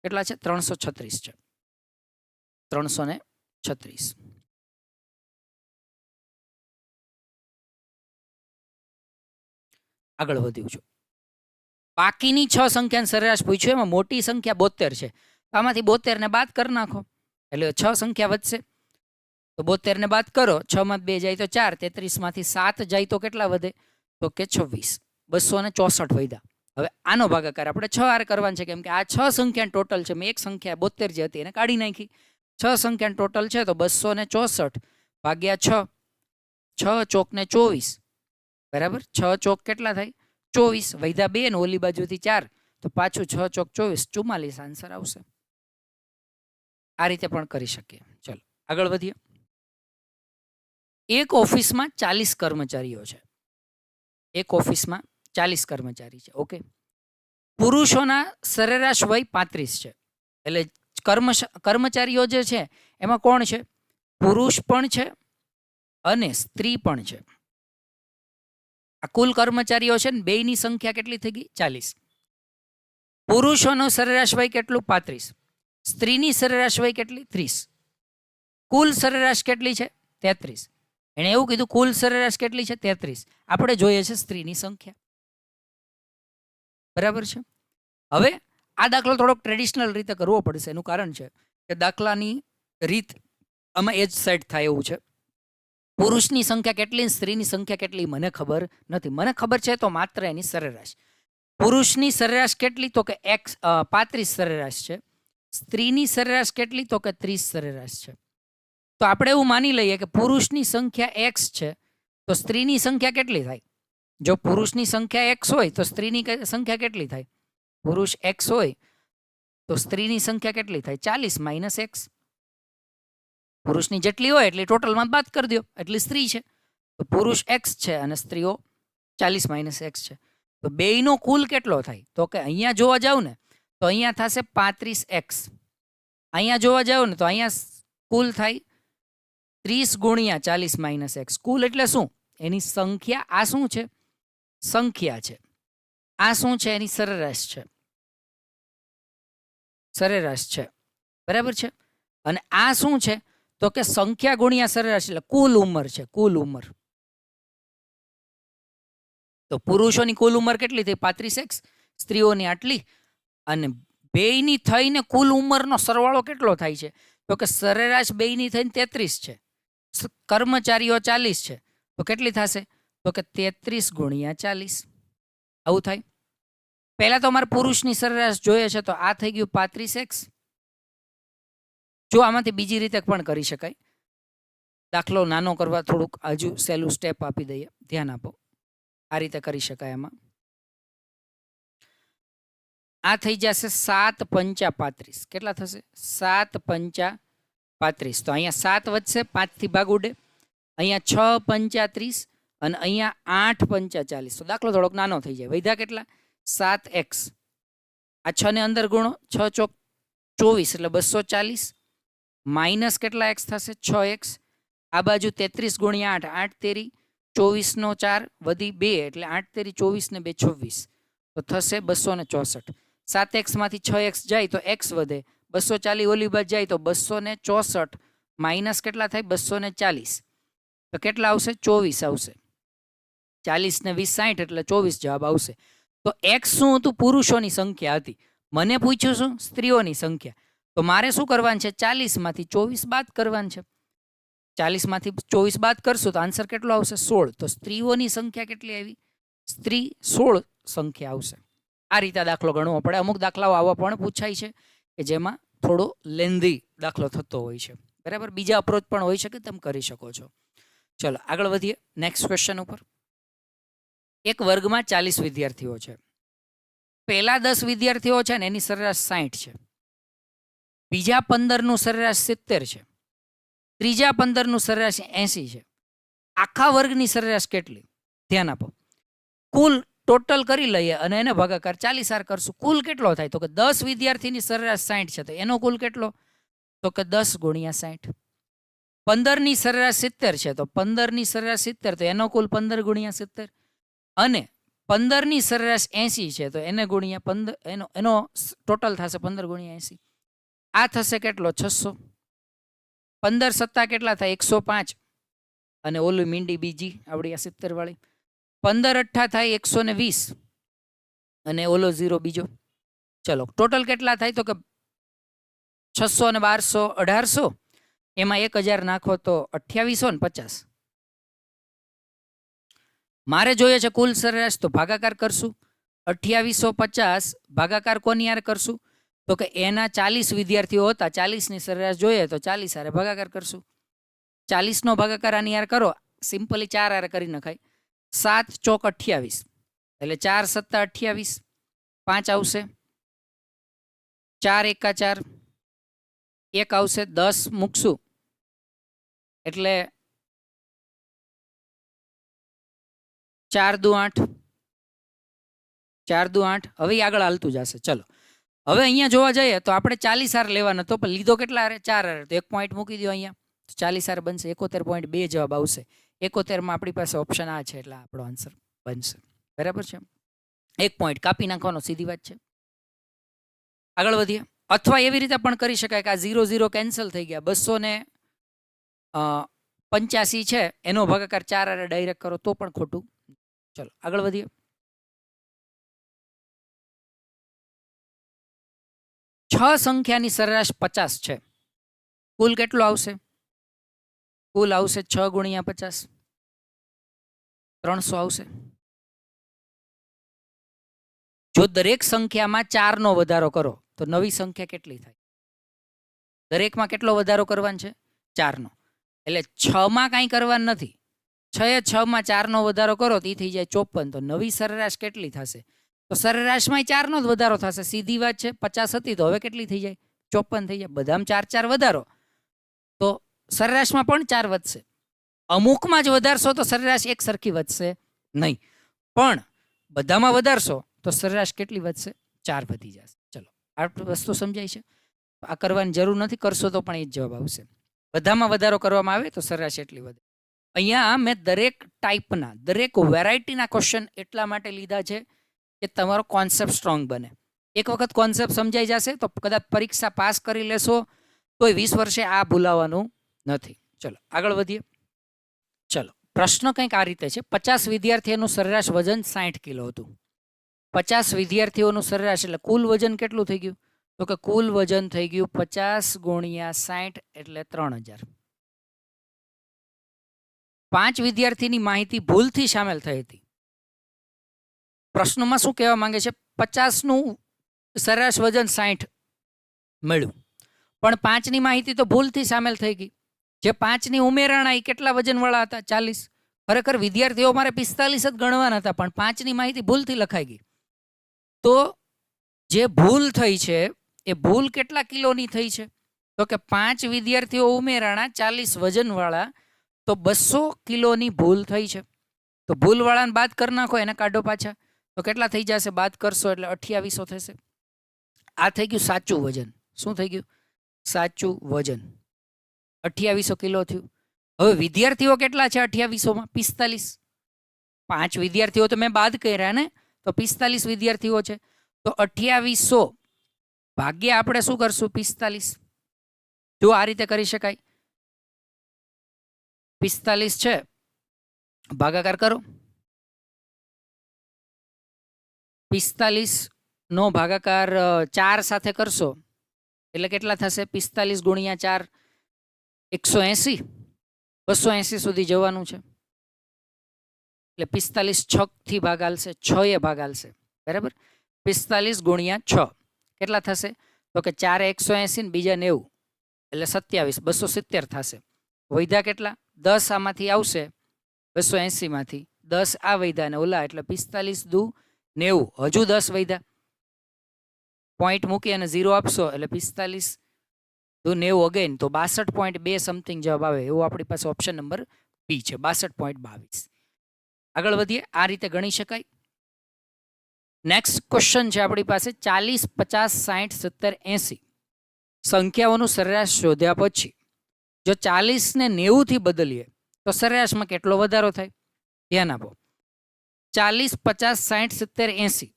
કેટલા છે? 336 છે. 336. આગળ વધ્યું છું. બાકીની 6 સંખ્યાની સરેરાશ પૂછ્યું, એમાં મોટી સંખ્યા 72 છે. આમાંથી 72 ને બાદ કરી નાખો એટલે 6 સંખ્યા વધશે. તો 72 ને બાદ કરો, 6 માં 2 જાય તો 4, 33 માંથી 7 જાય તો કેટલા વધે? તો કે 26. 264 વધ્યા. હવે આનો ભાગાકાર આપણે 6 આર કરવાનો છે, કેમ કે આ 6 સંખ્યા ટોટલ છે. મેં એક સંખ્યા 72 જે હતી એને કાઢી નાખી. 6 સંખ્યા ટોટલ છે, તો 264 ભાગ્યા 6, 6 ચોક ને 24, બરાબર? 6 ચોક કેટલા થાય? 24. વૈધા 2 ને ઓલી બાજુથી 4, તો પાછું 6 ચોક 24, 44 આન્સર આવશે. આ રીતે પણ કરી શકીએ. ચલો આગળ વધીએ. એક ઓફિસમાં 40 કર્મચારીઓ છે. એક ઓફિસમાં 40 કર્મચારી છે. ઓકે, પુરુષોના સરેરાશ વય 35 છે. એટલે કર્મચારીઓ જે છે એમાં કોણ છે? પુરુષ પણ છે અને સ્ત્રી પણ છે. આ કુલ કર્મચારીઓ છે ને, બેયની સંખ્યા કેટલી થઈ ગઈ? 40. પુરુષોનો સરેરાશ વય કેટલું? 35. સ્ત્રીની સરેરાશ વય કેટલી? 30. કુલ સરેરાશ કેટલી છે? 33. એણે એવું કીધું કુલ સરેરાશ કેટલી છે? 33. આપણે જોઈએ છે સ્ત્રીની સંખ્યા. બરાબર છે? હવે આ દાખલો થોડોક ટ્રેડિશનલ રીતે કરવો પડશે. એનું કારણ છે કે દાખલાની રીત આમાં એ જ સેટ થાય એવું છે. પુરુષની સંખ્યા કેટલી, સ્ત્રીની સંખ્યા કેટલી મને ખબર નથી. મને ખબર છે તો માત્ર એની સરેરાશ. પુરુષની સરેરાશ કેટલી? તો કે 35 સરેરાશ છે. સ્ત્રીની સરેરાશ કેટલી? તો કે 30 સરેરાશ છે. તો આપણે એવું માની લઈએ કે પુરુષની સંખ્યા x છે, તો સ્ત્રીની સંખ્યા કેટલી થાય? જો પુરુષની સંખ્યા x હોય તો સ્ત્રીની સંખ્યા કેટલી થાય? પુરુષ x હોય તો સ્ત્રીની સંખ્યા કેટલી થાય? 40 માઇનસ x. પુરુષની જેટલી હોય એટલી ટોટલમાં બાદ કરી દો, એટલી સ્ત્રી છે. તો પુરુષ x છે અને સ્ત્રીઓ 40 માઇનસ x છે. તો બેયનો કુલ કેટલો થાય? તો કે અહીંયા જોવા જાવ ને તો અહીંયા થશે 35x. અહીંયા જોવા જાવ ને તો અહીંયા કુલ થાય 30 ગુણ્યા 40 માઇનસ x. કુલ એટલે શું? એની સંખ્યા. આ શું છે? સંખ્યા છે. આ શું છે? એની સરેરાશ છે. સરેરાશ છે, બરાબર છે? અને આ શું છે? તો કે સંખ્યા ગુણ્યા સરેરાશ, એટલે કુલ ઉંમર છે. કુલ ઉંમર. તો પુરુષોની કુલ ઉંમર કેટલી થઈ? 35x. સ્ત્રીઓની આટલી. અને બેયની થઈને કુલ ઉંમરનો સરવાળો કેટલો થાય છે? તો કે સરેરાશ બેયની થઈને 33 છે. કર્મચારીઓ 40 છે, તો કેટલી થશે? તો કે 33 ગુણ્યા 40. આવું થાય. પહેલા તો અમારે પુરુષની સરેરાશ જોઈએ છે, તો આ થઈ ગયું 35x. જો આમાંથી બીજી રીતે પણ કરી શકાય. દાખલો નાનો કરવા થોડુંક હજુ સહેલું સ્ટેપ આપી દઈએ, ધ્યાન આપો. આ રીતે કરી શકાય. એમાં આ થઈ જશે 7 પંચા 35. કેટલા થશે? 7 પંચા 35. તો અહીંયા 7 વધશે, 5 થી ભાગ ઉડે. અહીંયા 6 પંચા 30 અને અહીંયા 8 પંચા 40. તો દાખલો થોડોક નાનો થઈ જાય. વધ્યા કેટલા? 7x. આ 6 ને અંદર ગુણો, 6 ચોક 24 એટલે 240 માઇનસ કેટલા એક્સ થશે 6x, આ બાજુ 33 ગુણ્યા 8, 8 તેરી 24 નો 4 વધી 2 એટલે 8 તેરી 24 ને 2 26, તો થશે 264. 7x માંથી 6x જાય તો x વધે, 240 ઓલી બાજુ જાય તો 264 માઇનસ કેટલા થાય 240, તો કેટલા આવશે 24 આવશે. 40 ને 20 60 એટલે 24 જવાબ આવશે. તો x શું હતું? પુરુષોની સંખ્યા હતી. મને પૂછ્યું શું? સ્ત્રીઓની સંખ્યા. તો મારે શું કરવાનું છે? 40 માંથી 24 બાદ કરવાનું છે. 40 માંથી 24 બાદ કરશું તો આન્સર કેટલો આવશે? 16. તો સ્ત્રીઓની સંખ્યા કેટલી આવી? સ્ત્રી 16 સંખ્યા આવશે. આ રીતે દાખલો ગણવો પડે. અમુક દાખલાઓ આવા પણ પૂછાય છે કે જેમાં થોડો લેન્ધી દાખલો થતો હોય છે, બરાબર. બીજા અપ્રોચ પણ હોઈ શકે, તમે કરી શકો છો. ચલો આગળ વધીએ નેક્સ્ટ ક્વેશ્ચન ઉપર. એક વર્ગમાં 40 વિદ્યાર્થીઓ છે. પહેલા 10 વિદ્યાર્થીઓ છે ને એની સરેરાશ 60 છે, બીજા 15 નું સરેરાશ 70 છે, ત્રીજા 15 નું સરેરાશ 80 છે. આખા વર્ગની સરેરાશ કેટલી? ધ્યાન આપો. કુલ ટોટલ કરી લઈએ અને એને ભાગાકાર 40 કરશું. કુલ કેટલો થાય? તો કે 10 વિદ્યાર્થીની સરેરાશ 60 છે, તો એનો કુલ કેટલો? તો કે 10 ગુણ્યા 60. 15 ની સરેરાશ 70 છે, તો 15 ની સરેરાશ 70, તો એનો કુલ 15 ગુણ્યા 70. અને 15 ની સરેરાશ 80 છે, તો એને ગુણ્યા 15, એનો ટોટલ થશે 15 ગુણ્યા 80. આ થશે કેટલો? 600. 15 સત્તા કેટલા થાય? 105. અને ઓલું મીંડી બીજી આવડી આ 70 વાળી. 15 અઠ્ઠા થાય 120 અને ઓલો 0 બીજો. ચલો ટોટલ કેટલા થાય? તો કે 600 ને 1200 1800, એમાં 1000 નાખો તો 2850. મારે જોઈએ છે કુલ સરેરાશ, તો ભાગાકાર કરશું. 2850 ભાગાકાર કોની યાર કરશું? તો કે એના 40 વિદ્યાર્થીઓ હતા, 40 ની સરેરાશ જોઈએ તો 40 હારે ભાગાકાર કરશું. 40 નો ભાગાકાર આની યાર કરો, સિમ્પલી 4 હારે કરી નખાય. 7 ચોક 28 એટલે 4 સત્તા 28, 5 આવશે, 4 એકા 4, 1 આવશે, 10 મૂકશું એટલે 4 દુ 8, 4 દુ 8. હવે આગળ હાલતું જશે. ચલો હવે અહીંયા જોવા જઈએ તો આપણે 40 હાર લેવાનો હતો, પણ લીધો કેટલા હારે? 4 હારે, તો 1 પોઈન્ટ મૂકી દો અહીંયા, તો 40 હાર બનશે 71.2 જવાબ આવશે. 71 માં આપણી પાસે ઓપ્શન આ છે એટલે આપણો આન્સર બનશે, બરાબર છે. 1 પોઈન્ટ કાપી નાખવાનો, સીધી વાત છે. આગળ વધીએ. અથવા એવી રીતે પણ કરી શકાય કે આ 0 0 કેન્સલ થઈ ગયા, 285 છે એનો ભાગાકાર 4 હારે ડાયરેક્ટ કરો તો પણ ખોટું. ચલો આગળ વધીએ. છ સંખ્યાની સરેરાશ 50 છે. કુલ કેટલો આવશે? કુલ આવશે 6 ગુણ્યા 50, 300 આવશે. જો દરેક સંખ્યામાં 4 નો વધારો કરો તો નવી સંખ્યા કેટલી થાય? દરેકમાં કેટલો વધારો કરવાનો છે? 4 નો. એટલે 6 માં કાંઈ કરવાનું નથી. 6 એ 6 માં 4 નો વધારો કરો તો એ થઈ જાય 54. તો નવી સરેરાશ કેટલી થશે? તો સરેરાશમાં 4 નો જ વધારો થશે, સીધી વાત છે. 50 હતી તો હવે કેટલી થઈ જાય? 54 થઈ જાય. બધામાં 4 4 વધારો તો સરેરાશમાં પણ 4 વધશે. અમુકમાં જ વધારશો તો સરેરાશ એક સરખી વધશે નહીં, પણ બધામાં વધારશો તો સરેરાશ કેટલી વધશે? 4 વધી જશે. ચલો આ વસ્તુ સમજાય છે. આ કરવાની જરૂર નથી, કરશો તો પણ એ જ જવાબ આવશે. બધામાં વધારો કરવામાં આવે તો સરેરાશ એટલી વધે. અહીંયા મેં દરેક ટાઈપના, દરેક વેરાયટીના ક્વેશ્ચન એટલા માટે લીધા છે કે તમારો કોન્સેપ્ટ સ્ટ્રોંગ બને. એક વખત કોન્સેપ્ટ સમજાઈ જશે તો કદાચ પરીક્ષા પાસ કરી લેશો તોય 20 વર્ષે આ ભૂલાવાનું નથી. ચલો આગળ વધીએ. ચલો પ્રશ્ન કંઈક આ રીતે છે. 50 વિદ્યાર્થીઓનું સરેરાશ વજન 60 કિલો હતું. 50 વિદ્યાર્થીઓનું સરેરાશ એટલે કુલ વજન કેટલું થઈ ગયું? તો કે કુલ વજન થઈ ગયું 50 ગુણ્યા 60 એટલે 3000. 5 વિદ્યાર્થીની માહિતી ભૂલથી સામેલ થઈ હતી. પ્રશ્નમાં શું કહેવા માંગે છે? 50 નું સરેરાશ વજન 60 મળ્યું, પણ 5 ની માહિતી તો ભૂલથી સામેલ થઈ ગઈ. જે 5 ની ઉમેરાણા એ કેટલા વજનવાળા હતા? 40. ખરેખર વિદ્યાર્થીઓ મારે 45 જ ગણવાના હતા, પણ 5 ની માહિતી ભૂલથી લખાઈ ગઈ. તો જે ભૂલ થઈ છે એ ભૂલ કેટલા કિલોની થઈ છે? તો કે 5 વિદ્યાર્થીઓ ઉમેરાણા 40 વજનવાળા, તો 200 કિલોની ભૂલ થઈ છે. તો ભૂલવાળાને બાદ કરી નાખો, એને કાઢો પાછા, તો કેટલા થઈ જશે? બાદ કરશો એટલે 2800 થશે. આ થઈ ગયું સાચું વજન. શું થઈ ગયું? સાચું વજન. 2800 કિલો થયું. હવે વિદ્યાર્થીઓ કેટલા છે 2800માં? 45. 5 વિદ્યાર્થીઓ તો મેં બાદ કર્યા ને, તો 45 વિદ્યાર્થીઓ છે. તો 2800 ભાગ્યા આપણે શું કરશું? 45. જો આ રીતે કરી શકાય. 45 છે, ભાગાકાર કરો. 45 નો ભાગાકાર 4 સાથે કરશો એટલે કેટલા થશે? 45 ગુણ્યા 4 180. 280 સુધી જવાનું છે એટલે 45 6 થી ભાગ આલશે, 6 એ ભાગ આલશે. બરાબર. 45 ગુણ્યા 6 કેટલા થશે? તો કે 4 180 ને બીજા 90 એટલે 27, 270 થશે. વૈધા કેટલા? 10 આમાંથી આવશે 280 માંથી, 10 આ વૈધા ને ઓલા એટલે 45 દુ 90. હજુ 10 વૈધા, પોઈન્ટ મૂકી અને 0 આપશો એટલે 45 દુ 90 અગેન, તો 62.2 સમથિંગ જવાબ આવે. એવું આપણી પાસે ઓપ્શન નંબર બી છે, 62.22. આગળ વધીએ. આ રીતે ગણી શકાય. નેક્સ્ટ ક્વેશ્ચન છે આપણી પાસે 40 50 60 70 80 સંખ્યાઓનું સરેરાશ શોધ્યા પછી જો 40 ને 90 થી બદલીએ તો સરેરાશમાં કેટલો વધારો થાય? ધ્યાન આપો. 40 50 60 70 80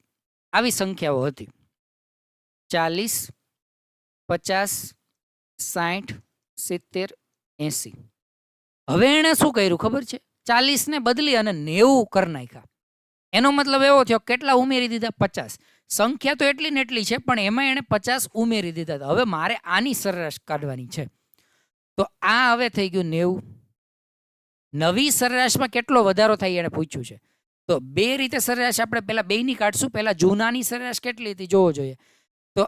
આવી સંખ્યાઓ હતી. 40 50 60 70 80. હવે એણે શું કર્યું ખબર છે? 40 ને બદલી અને 90 કરી નાખ્યા. એનો મતલબ એવો થયો કેટલા ઉમેરી દીધા? 50. સંખ્યા તો એટલી ને એટલી છે પણ એમાં એણે 50 ઉમેરી દીધા હતા. હવે મારે આની સરેરાશ કાઢવાની છે. તો આ હવે થઈ ગયું 90. નવી સરેરાશમાં કેટલો વધારો થાય એને પૂછ્યું છે. તો બે રીતે સરેરાશ આપણે પહેલા બેયની કાઢશું. પહેલા જૂનાની સરેરાશ કેટલી હતી જોવો જોઈએ. તો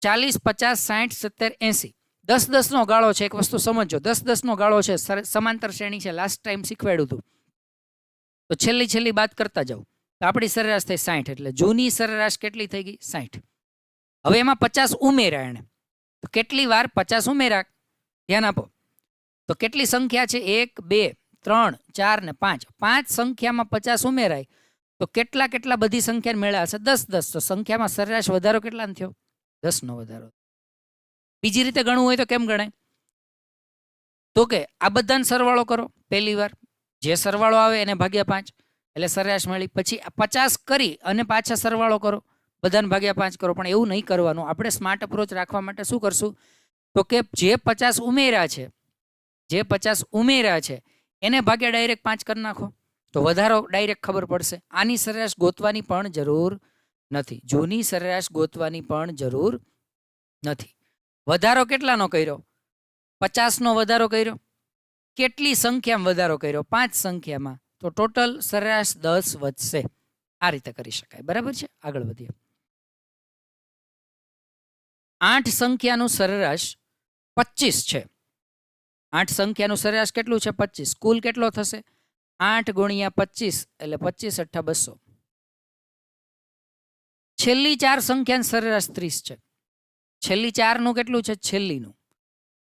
40 50 60 70 80 10 નો ગાળો છે. એક વસ્તુ સમજો, 10 નો ગાળો છે, સમાંતર શ્રેણી છે, લાસ્ટ ટાઈમ શીખવાડ્યું હતું. તો છેલ્લી બાદ કરતા જાઓ તો આપણી સરેરાશ થઈ 60. એટલે જૂની સરેરાશ કેટલી થઈ ગઈ? 60. હવે એમાં 50 ઉમેર્યા એને. તો કેટલી વાર 50 ઉમેર્યા? ધ્યાન આપો. તો કેટલી સંખ્યા છે? 1 2 3 4 ને 5. 5 સંખ્યામાં 50 ઉમેરાય તો કેટલા બધી સંખ્યા મેળા હશે? 10. તો સંખ્યામાં સરેરાશ વધારો કેટલાનો થયો? 10 નો વધારો. બીજી રીતે ગણવું હોય તો કેમ ગણાય? તો કે આ બધાનો સરવાળો કરો. પહેલી વાર જે સરવાળો આવે એને ભાગ્યા 5 એટલે સરેરાશ મળી. પછી 50 કરી અને પાછા સરવાળો કરો, બધાને ભાગ્યા 5 કરો. પણ એવું નહીં કરવાનું. આપણે સ્માર્ટ અપ્રોચ રાખવા માટે શું કરશું? તો કે જે 50 ઉમેર્યા છે એને ભાગ્યા ડાયરેક્ટ 5 કરી નાખો તો વધારો ડાયરેક્ટ ખબર પડશે. આની સરેરાશ ગોતવાની પણ જરૂર નથી. જૂની સરેરાશ ગોતવાની પણ જરૂર નથી. વધારો કેટલાનો કર્યો? 50 નો વધારો કર્યો. કેટલી સંખ્યામાં વધારો કર્યો? 5 સંખ્યામાં. તો ટોટલ સરેરાશ 10 વધશે. આ રીતે કરી શકાય. બરાબર છે. આગળ વધીએ. 8 સંખ્યાનું સરેરાશ 25 છે. 8 સંખ્યાનું સરેરાશ કેટલું છે? 25. કુલ કેટલો થશે? 8 ગુણ્યા 25 એટલે 25 × 200. છેલ્લી 4 સંખ્યાનું સરેરાશ 30 છે. છેલ્લી 4 નું કેટલું છે?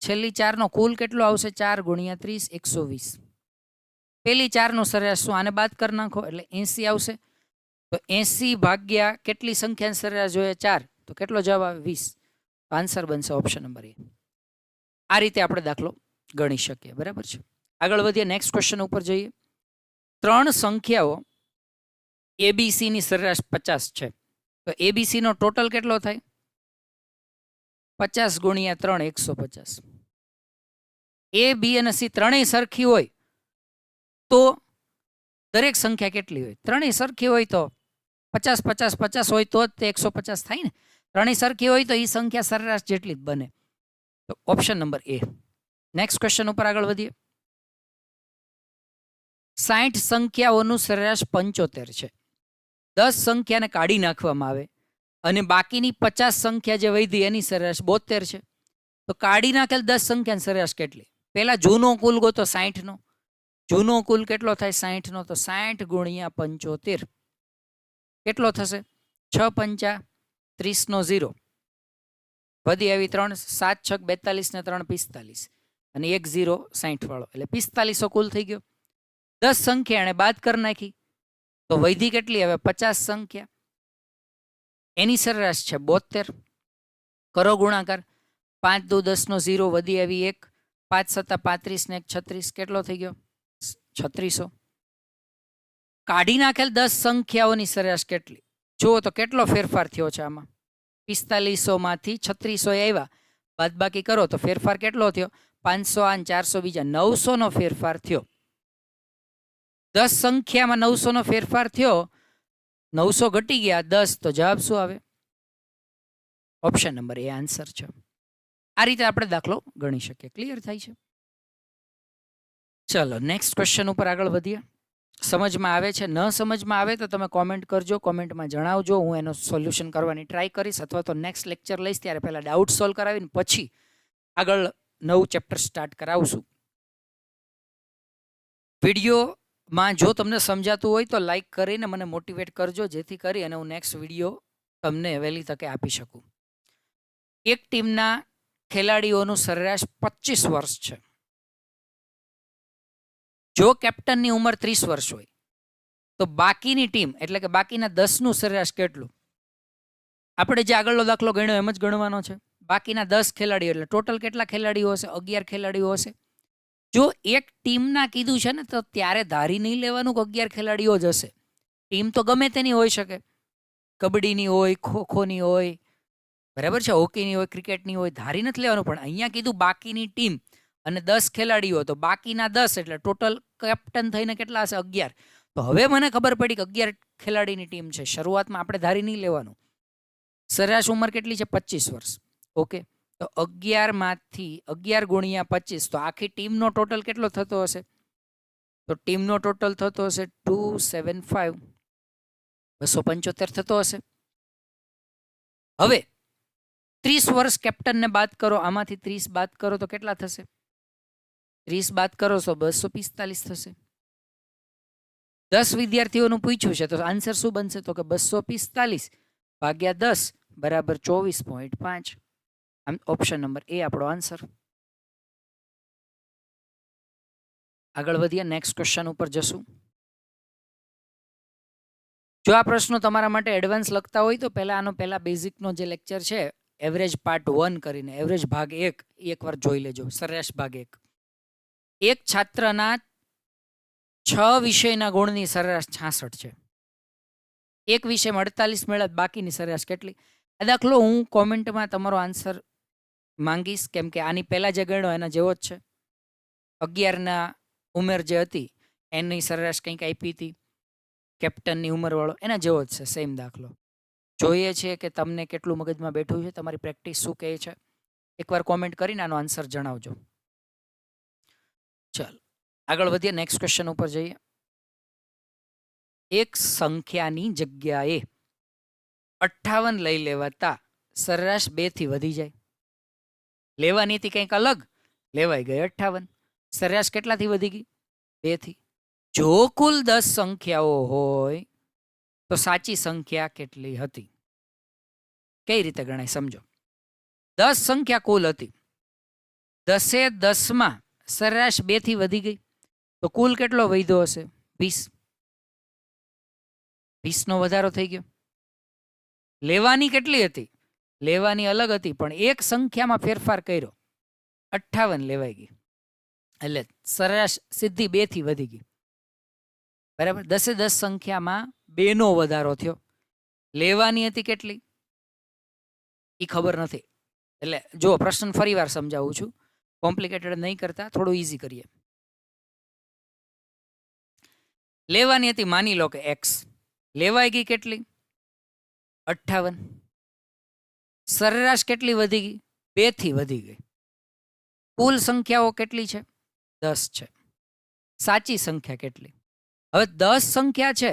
છેલ્લી 4 નો કુલ કેટલો આવશે? 4 ગુણ્યા 30 120. પેલી 4 નું સરેરાશ શું? આને બાદ કરી નાખો એટલે 80 આવશે. તો 80 ભાગ્યા કેટલી સંખ્યાનું સરેરાશ જોઈએ? 4. તો કેટલો જવાબ આવે? 20. આન્સર બનશે ઓપ્શન નંબર એ. આ રીતે આપણે દાખલો ગણી શકીએ. બરાબર છે. આગળ વધીએ. નેક્સ્ટ ક્વેશ્ચન ઉપર જઈએ. 3 સંખ્યાઓ એબીસી ની સરેરાશ 50 છે. તો એબીસી નો ટોટલ કેટલો થાય? 50 ગુણ્યા 3 150. એ બી અને સી ત્રણેય સરખી હોય તો દરેક સંખ્યા કેટલી હોય? ત્રણેય સરખી હોય તો 50 50 50 હોય તો જ તે 150 થાય ને. ત્રણેય સરખી હોય તો એ સંખ્યા સરેરાશ જેટલી જ બને. તો ઓપ્શન નંબર એ. નેક્સ્ટ ક્વેશ્ચન ઉપર આગળ વધીએ. 60 સંખ્યાઓનું સરેરાશ 75 છે. 10 સંખ્યાને કાઢી નાખવામાં આવે અને બાકીની 50 સંખ્યા જે વધી એની સરેરાશ 72 છે. તો કાઢી નાખેલ 10 સંખ્યાની સરેરાશ કેટલી? પહેલા જૂનો કુલ ગોતો 60 નો. જૂનો કુલ કેટલો થાય? 60 નો. તો 60 ગુણ્યા 75 કેટલો થશે? 6 5 30 નો 0 વધી આવી 3 7 6 42 ને 3 45 અને 1 0 60 વાળો એટલે 4500 કુલ થઈ ગયો. 10 સંખ્યા એને બાદ કરી નાખી તો વૈધી કેટલી હવે? 50 સંખ્યા. એની સરેરાશ છે 72. કરો ગુણાકાર. 5 દુ 10 નો 0 વધી આવી 1. 5 સત્તા 35 ને 1 36. કેટલો થઈ ગયો? 3600. કાઢી નાખેલ 10 સંખ્યાઓની સરેરાશ કેટલી? જુઓ તો કેટલો ફેરફાર થયો છે આમાં. 4500 માંથી 3600 આવ્યા, બાદબાકી કરો તો ફેરફાર કેટલો થયો? 500 આ 400 બીજા 900 નો ફેરફાર થયો. 10 સંખ્યામાં 900 નો ફેરફાર થયો. 900 ઘટી ગયા 10, તો જવાબ શું આવે? ઓપ્શન નંબર એ આન્સર છે. આ રીતે આપણે દાખલો ગણી શકીએ. ક્લિયર થાય છે? ચલો નેક્સ્ટ ક્વેશ્ચન ઉપર આગળ વધીએ. સમજમાં આવે છે? ન સમજમાં આવે તો તમે કોમેન્ટ કરજો, કોમેન્ટમાં જણાવજો. હું એનો સોલ્યુશન કરવાની ટ્રાય કરીશ, અથવા તો નેક્સ્ટ લેક્ચર લઈશ ત્યારે પહેલાં ડાઉટ સોલ્વ કરાવીને પછી આગળ નવું ચેપ્ટર સ્ટાર્ટ કરાવશું. વિડીયોમાં જો તમને સમજાતું હોય તો લાઈક કરીને મને મોટિવેટ કરજો, જેથી કરી અને હું નેક્સ્ટ વિડીયો તમને વહેલી તકે આપી શકું. એક ટીમના ખેલાડીઓનું સરેરાશ 25 વર્ષ છે. જો કેપ્ટનની ઉંમર 30 વર્ષ હોય તો બાકીની ટીમ એટલે કે બાકીના 10નું સરેરાશ કેટલું? આપણે જે આગળનો દાખલો ગણ્યો એમ જ ગણવાનો છે. બાકીના 10 ખેલાડીઓ એટલે ટોટલ કેટલા ખેલાડીઓ હશે? 11 ખેલાડીઓ હશે. જો એક ટીમના કીધું છે ને તો ત્યારે ધારી નહીં લેવાનું કે 11 ખેલાડીઓ જ હશે. ટીમ તો ગમે તેની હોઈ શકે, કબડ્ડીની હોય, ખોખોની હોય, બરાબર છે, હોકીની હોય, ક્રિકેટની હોય, ધારી નથી લેવાનું. પણ અહીંયા કીધું બાકીની ટીમ અને 10 ખેલાડીઓ, તો બાકીના 10 એટલે ટોટલ કેપ્ટન થઈને કેટલા હશે? 11. તો હવે મને ખબર પડી કે 11 ખેલાડીની ટીમ છે. શરૂઆતમાં આપણે ધારી નહીં લેવાનું. સરેરાશ ઉંમર કેટલી છે? 25 વર્ષ. ઓકે, તો 11 માંથી 11 ગુણ્યા 25, તો આખી ટીમનો ટોટલ કેટલો થતો હશે? તો ટીમનો ટોટલ થતો હશે 275, 275 થતો હશે. હવે 30 વર્ષ કેપ્ટનને બાદ કરો, આમાંથી 30 બાદ કરો તો કેટલા થશે? 30 બાદ કરો તો 245 થશે. 10 વિદ્યાર્થીઓનું પૂછ્યું છે તો આન્સર શું બનશે? તો કે 245 ભાગ્યા 10 બરાબર 24.5. આમ ઓપ્શન નંબર એ આપણો આન્સર. આગળ વધીએ, નેક્સ્ટ ક્વેશ્ચન ઉપર જશું. જો આ પ્રશ્નો તમારા માટે એડવાન્સ લખતા હોય તો પહેલા બેઝિકનો જે લેક્ચર છે એવરેજ પાર્ટ 1 કરીને એવરેજ ભાગ 1 એકવાર જોઈ લેજો. સરેરાશ ભાગ 1. એક છાત્રના 6 વિષયના ગુણની સરેરાશ 66 છે. એક વિષયમાં 48 મળ્યા, બાકીની સરેરાશ કેટલી? આ દાખલો હું કોમેન્ટમાં તમારો આન્સર માંગીશ, કેમ કે આની પહેલાં જે ગણ્યો એના જેવો જ છે. 11ના ઉંમર જે હતી એની સરેરાશ કંઈક આપી હતી, કેપ્ટનની ઉંમરવાળો, એના જેવો જ છે, સેમ દાખલો. જોઈએ છે કે તમને કેટલું મગજમાં બેઠું છે, તમારી પ્રેક્ટિસ શું કહે છે. એકવાર કોમેન્ટ કરીને આનો આન્સર જણાવજો. ચાલો આગળ વધીએ, નેક્સ્ટ ક્વેશ્ચન ઉપર જઈએ. એક સંખ્યાની જગ્યાએ 58 લઈ લેવાતા સરેરાશ 2 થી વધી જાય. લેવાની હતી કંઈક અલગ, લેવાઈ ગઈ 58. સરેરાશ કેટલાથી વધી ગઈ? 2 થી. જો કુલ 10 સંખ્યાઓ હોય તો સાચી સંખ્યા કેટલી હતી? કઈ રીતે ગણાય સમજો. 10 સંખ્યા કુલ હતી, 10એ 10માં સરેરાશ 2 થી વધી ગઈ, તો કુલ કેટલો વધ્યો હશે? 20. 20નો વધારો થઈ ગયો. લેવાની કેટલી હતી? લેવાની અલગ હતી, પણ એક સંખ્યામાં ફેરફાર કર્યો, 58 લેવાઈ ગઈ, એટલે સરેરાશ સીધી 2 થી વધી ગઈ. બરાબર. 10એ 10 સંખ્યામાં 2નો વધારો થયો. લેવાની હતી કેટલી એ ખબર નથી. એટલે જો પ્રશ્ન ફરી વાર સમજાવું છું, કોમ્પ્લિકેટેડ નહીં કરતા, થોડું ઈઝી કરીએ. લેવાની હતી માની લો કે x, લેવાઈ ગઈ કેટલી? 58. સરેરાશ કેટલી વધી ગઈ? 2 થી વધી ગઈ. કુલ સંખ્યાઓ કેટલી છે? 10 છે. સાચી સંખ્યા કેટલી? હવે 10 સંખ્યા છે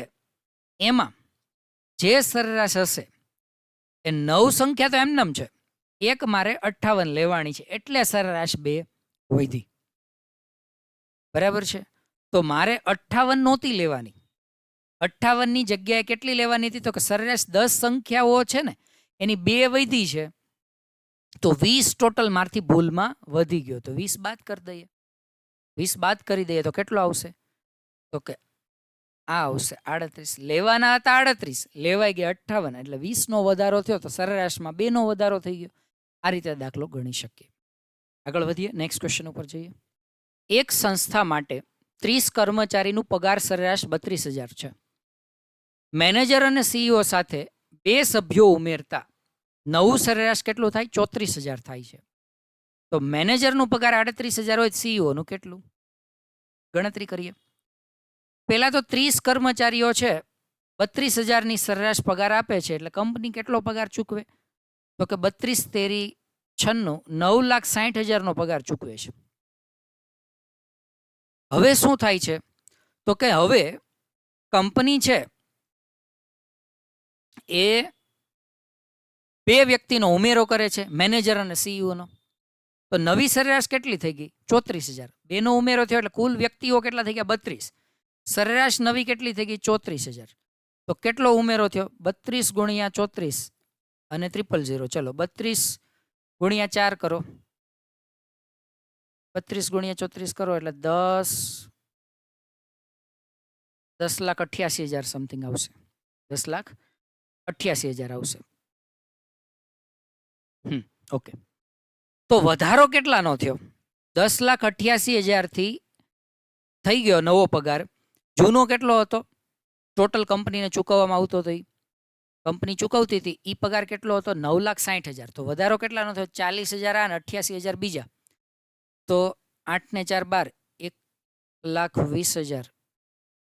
એમાં જે સરેરાશ હશે એ 9 સંખ્યા તો એમનેમ છે, એક મારે 58 લેવાની છે, એટલે સરેરાશ 2 વધી. બરાબર છે. તો મારે 58 નહોતી લેવાની, 58ની જગ્યાએ કેટલી લેવાની હતી? તો કે સરેરાશ 10 સંખ્યાઓ છે ને એની 2 વધી છે, તો 20 ટોટલ મારથી ભૂલમાં વધી ગયો, તો 20 બાદ કરી દઈએ. 20 બાદ કરી દઈએ તો કેટલો આવશે? તો કે આ આવશે 38. લેવાના હતા 38, લેવાઈ ગયા 58, એટલે 20નો વધારો થયો તો સરેરાશમાં 2નો વધારો થઈ ગયો. આ રીતે દાખલો ગણી શકીએ. આગળ વધીએ, નેક્સ્ટ ક્વેશ્ચન ઉપર જઈએ. એક સંસ્થા માટે 30 કર્મચારીનું પગાર સરેરાશ 32,000 છે. મેનેજર અને સીઈઓ સાથે 2 સભ્યો ઉમેરતા નવું સરેરાશ કેટલું થાય? 34,000 થાય છે. તો મેનેજરનું પગાર 38,000 હોય, સીઈઓનું કેટલું? ગણતરી કરીએ. પહેલા તો 30 કર્મચારીઓ છે, 32,000ની સરેરાશ પગાર આપે છે, એટલે કંપની કેટલો પગાર ચૂકવે? તો કે 32 તેરી 96, 9,60,000નો પગાર ચૂકવે છે. હવે શું થાય છે? તો કે હવે કંપની છે એ 2 વ્યક્તિનો ઉમેરો કરે છે, મેનેજર અને સીઈઓનો. તો નવી સરેરાશ કેટલી થઈ ગઈ? 34,000. 2નો ઉમેરો થયો એટલે કુલ વ્યક્તિઓ કેટલા થઈ ગયા? 32. સરેરાશ નવી કેટલી થઈ ગઈ? 34,000. તો કેટલો ઉમેરો થયો? 32 ગુણ્યા 34 અને 000. ચલો 32 ગુણ્યા 4 કરો, 32 ગુણ્યા 34 કરો એટલે 10,88,000 સમથિંગ આવશે. 10,88,000 આવશે. ઓકે. તો વધારો કેટલાનો થયો? 10,88,000 થી થઈ ગયો નવો પગાર. જૂનો કેટલો હતો? ટોટલ કંપનીને ચૂકવવામાં આવતો હતો, કંપની ચૂકવતી હતી, એ પગાર કેટલો હતો? 9,60,000. તો વધારો કેટલાનો થયો? 40,000 અને 88,000 બીજા. તો 8 ને 4 12, 1,20,000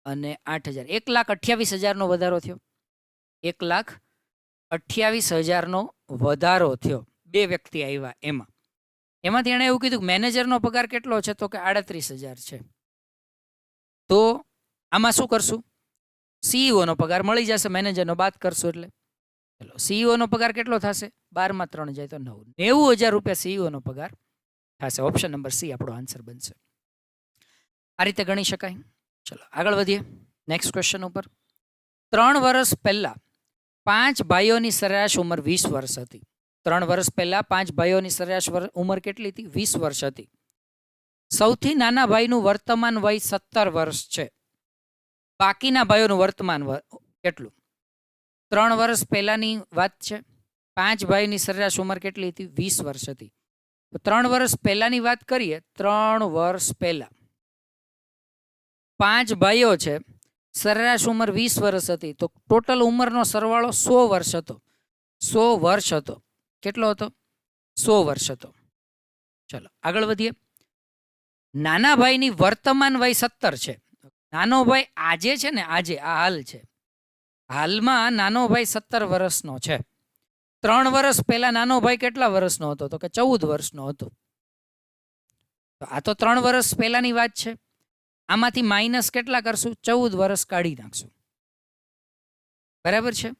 અને 8,000, 1,28,000નો વધારો થયો. 1,28,000નો વધારો થયો. 2 વ્યક્તિ આવ્યા એમાંથી એણે એવું કીધું મેનેજરનો પગાર કેટલો છે? તો કે 38,000 છે. તો આમાં શું કરશું? સીઈઓનો પગાર મળી જશે, મેનેજરનો બાદ કરશું એટલે. ચલો સીઈઓનો પગાર કેટલો થશે? 12 માં 3 જાય તો 90,000 રૂપિયા સીઈઓનો પગાર થશે. ઓપ્શન નંબર સી આપણો આન્સર બનશે. આ રીતે ગણી શકાય. ચલો આગળ વધીએ નેક્સ્ટ ક્વેશ્ચન ઉપર. 3 વર્ષ પહેલા 5 ભાઈઓની સરેરાશ ઉંમર 20 વર્ષ હતી. 3 વર્ષ પહેલા 5 ભાઈઓની સરેરાશ ઉંમર કેટલી હતી? 20 વર્ષ હતી. સૌથી નાના ભાઈનું વર્તમાન વય 17 વર્ષ છે. બાકીના ભાઈઓનું વર્તમાન કેટલું? 3 વર્ષ પહેલાની વાત છે. 5 ભાઈની સરેરાશ ઉંમર કેટલી હતી? 20 વર્ષ હતી. તો 3 વર્ષ પહેલાની વાત કરીએ. 3 વર્ષ પહેલા 5 ભાઈઓ છે, સરેરાશ ઉંમર 20 વર્ષ હતી. તો ટોટલ ઉંમરનો સરવાળો 100 વર્ષ હતો. 100 વર્ષ હતો. કેટલો હતો? 100 વર્ષ હતો. ચલો આગળ વધીએ. નાના ભાઈની વર્તમાન વય 17 છે. નાનો ભાઈ આજે છે ને, આજે આ હાલ છે, હાલમાં નાનો ભાઈ 17 વર્ષનો છે. 3 વર્ષ પહેલા નાનો ભાઈ કેટલા વર્ષનો હતો? તો કે 14 વર્ષનો હતો. તો આ તો 3 વર્ષ પહેલાની વાત છે. આમાંથી માઇનસ કેટલા કરશું? 14 વર્ષ કાઢી નાખશું. બરાબર છે?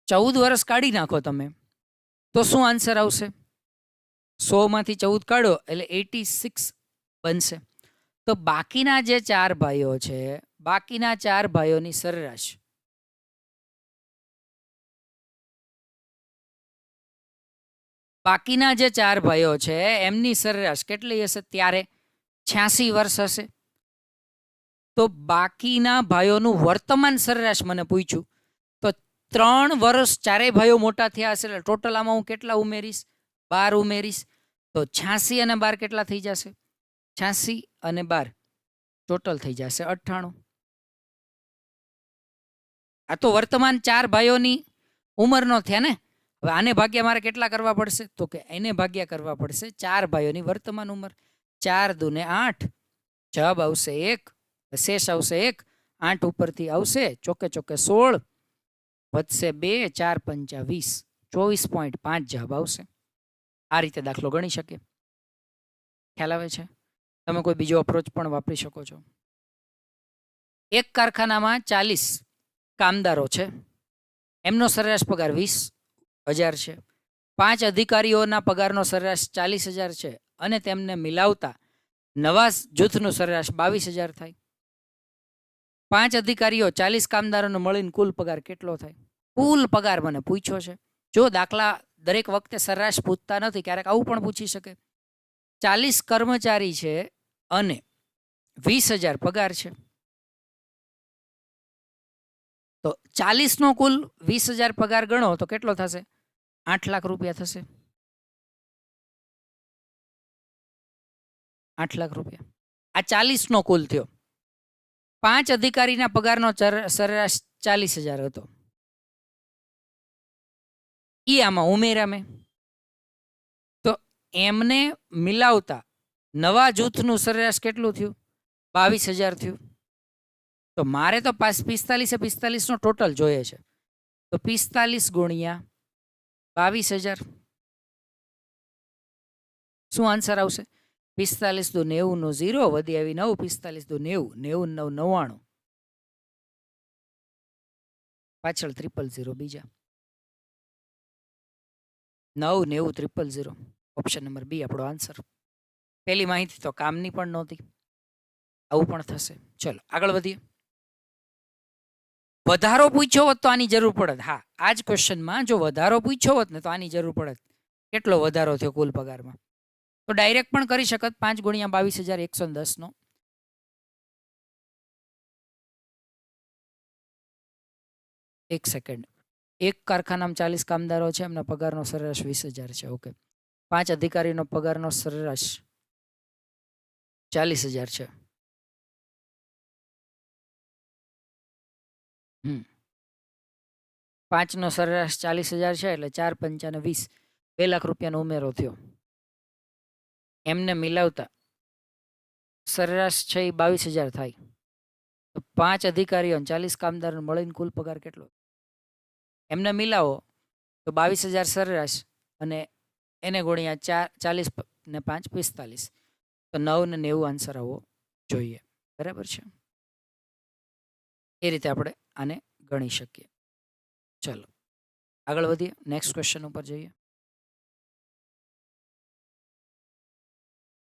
14 વર્ષ કાઢી નાખો તમે તો શું આન્સર આવશે? 100 માંથી 14 કાઢો એટલે 86 બનશે. તો બાકીના જે 4 ભાઈઓ છે, બાકીના 4 ભાઈઓની સરેરાશ એમની સરેરાશ કેટલી હશે? ત્યારે 86 વર્ષ હશે. તો બાકીના ભાઈઓનું વર્તમાન સરેરાશ મને પૂછ્યું. તો 3 વર્ષ ચારેય ભાઈઓ મોટા થયા હશે એટલે ટોટલ આમાં હું કેટલા ઉમેરીશ? 12 ઉમેરીશ. તો 86 અને 12 કેટલા થઈ જશે? 86 અને 12 ટોટલ થઈ જશે 98. આ તો વર્તમાન 4 ભાઈઓની ઉંમરનો થયા ને. હવે આને ભાગ્યા મારે કેટલા કરવા પડશે? તો કે એને ભાગ્યા કરવા પડશે 4 ભાઈઓની વર્તમાન ઉંમર. 4 દુને 8, જવાબ આવશે 1, શેષ આવશે 1, 8 ઉપરથી આવશે ચોકે 16, વધશે 2, 4 પંચા 20, 24.5 જવાબ આવશે. આ રીતે દાખલો ગણી શકીએ. ખ્યાલ આવે છે? તમે કોઈ બીજો અપ્રોચ પણ વાપરી શકો છો. એક કારખાનામાં 40 કામદારો છે, એમનો સરેરાશ પગાર 20,000 છે. 5 અધિકારીઓના પગારનો સરેરાશ 40,000 છે અને તેમને મિલાવતા નવા જૂથનું સરેરાશ 22,000 થાય. 5 અધિકારીઓ 40 કામદારોને મળીને કુલ પગાર કેટલો થાય? કુલ પગાર મને પૂછ્યો છે. જો દાખલા દરેક વખતે સરેરાશ પૂછતા નથી, ક્યારેક આવું પણ પૂછી શકે. 40 કર્મચારી છે અને 20,000 પગાર છે, તો 40 નો કુલ 20,000 પગાર ગણો તો કેટલો થશે? 8 લાખ રૂપિયા થશે. 8 લાખ રૂપિયા આ 40 નો કુલ થયો. 5 અધિકારીના પગારનો સરેરાશ 40,000 હતો. ઈ આમાં ઉમેર્યા મેં, તો એમને મિલાવતા નવા જૂથનું સરેરાશ કેટલું થયું? 22,000 થયું. તો મારે તો 45 નો ટોટલ જોઈએ છે, તો 45 ગુણ્યા 22,000 શું આન્સર આવશે? 45 દુ 90 નો 0 વધી આવી 9, 45 દુ 90, 90 9 99, પાછળ 000 બીજા 9 90 000. ઓપ્શન નંબર બી આપણો આન્સર. પહેલી માહિતી તો કામની પણ નહોતી, આવું પણ થશે. ચલો આગળ વધીએ. વધારો પૂછ્યો હોત તો આની જરૂર પડત. હા, આ જ ક્વેશ્ચનમાં જો વધારો પૂછ્યો હોત ને તો આની જરૂર પડત. કેટલો વધારો થયો કુલ પગારમાં? તો ડાયરેક્ટ પણ કરી શકત 5 ગુણ્યા 22,110 નો. એક સેકન્ડ. એક કારખાનામાં 40 કામદારો છે, એમના પગારનો સરેરાશ 20,000 છે. ઓકે, 5 અધિકારીનો પગારનો સરેરાશ 40,000 છે. 5 નો સરેરાશ 40,000 છે, એટલે 4 પંચાને 20, 2 લાખ રૂપિયાનો ઉમેરો થયો. એમને મિલાવતા સરેરાશ છે એ 22,000 થાય. તો 5 અધિકારીઓ 40 કામદારો મળીને કુલ પગાર કેટલો? એમને મિલાવો તો 22,000 સરેરાશ અને એને ગુણ્યા 40 ને 5 45, તો 9 ને 90 આન્સર આવવો જોઈએ. બરાબર છે, એ રીતે આપણે આને ગણી શકીએ. ચલો આગળ વધીએ, નેક્સ્ટ ક્વેશ્ચન ઉપર જઈએ.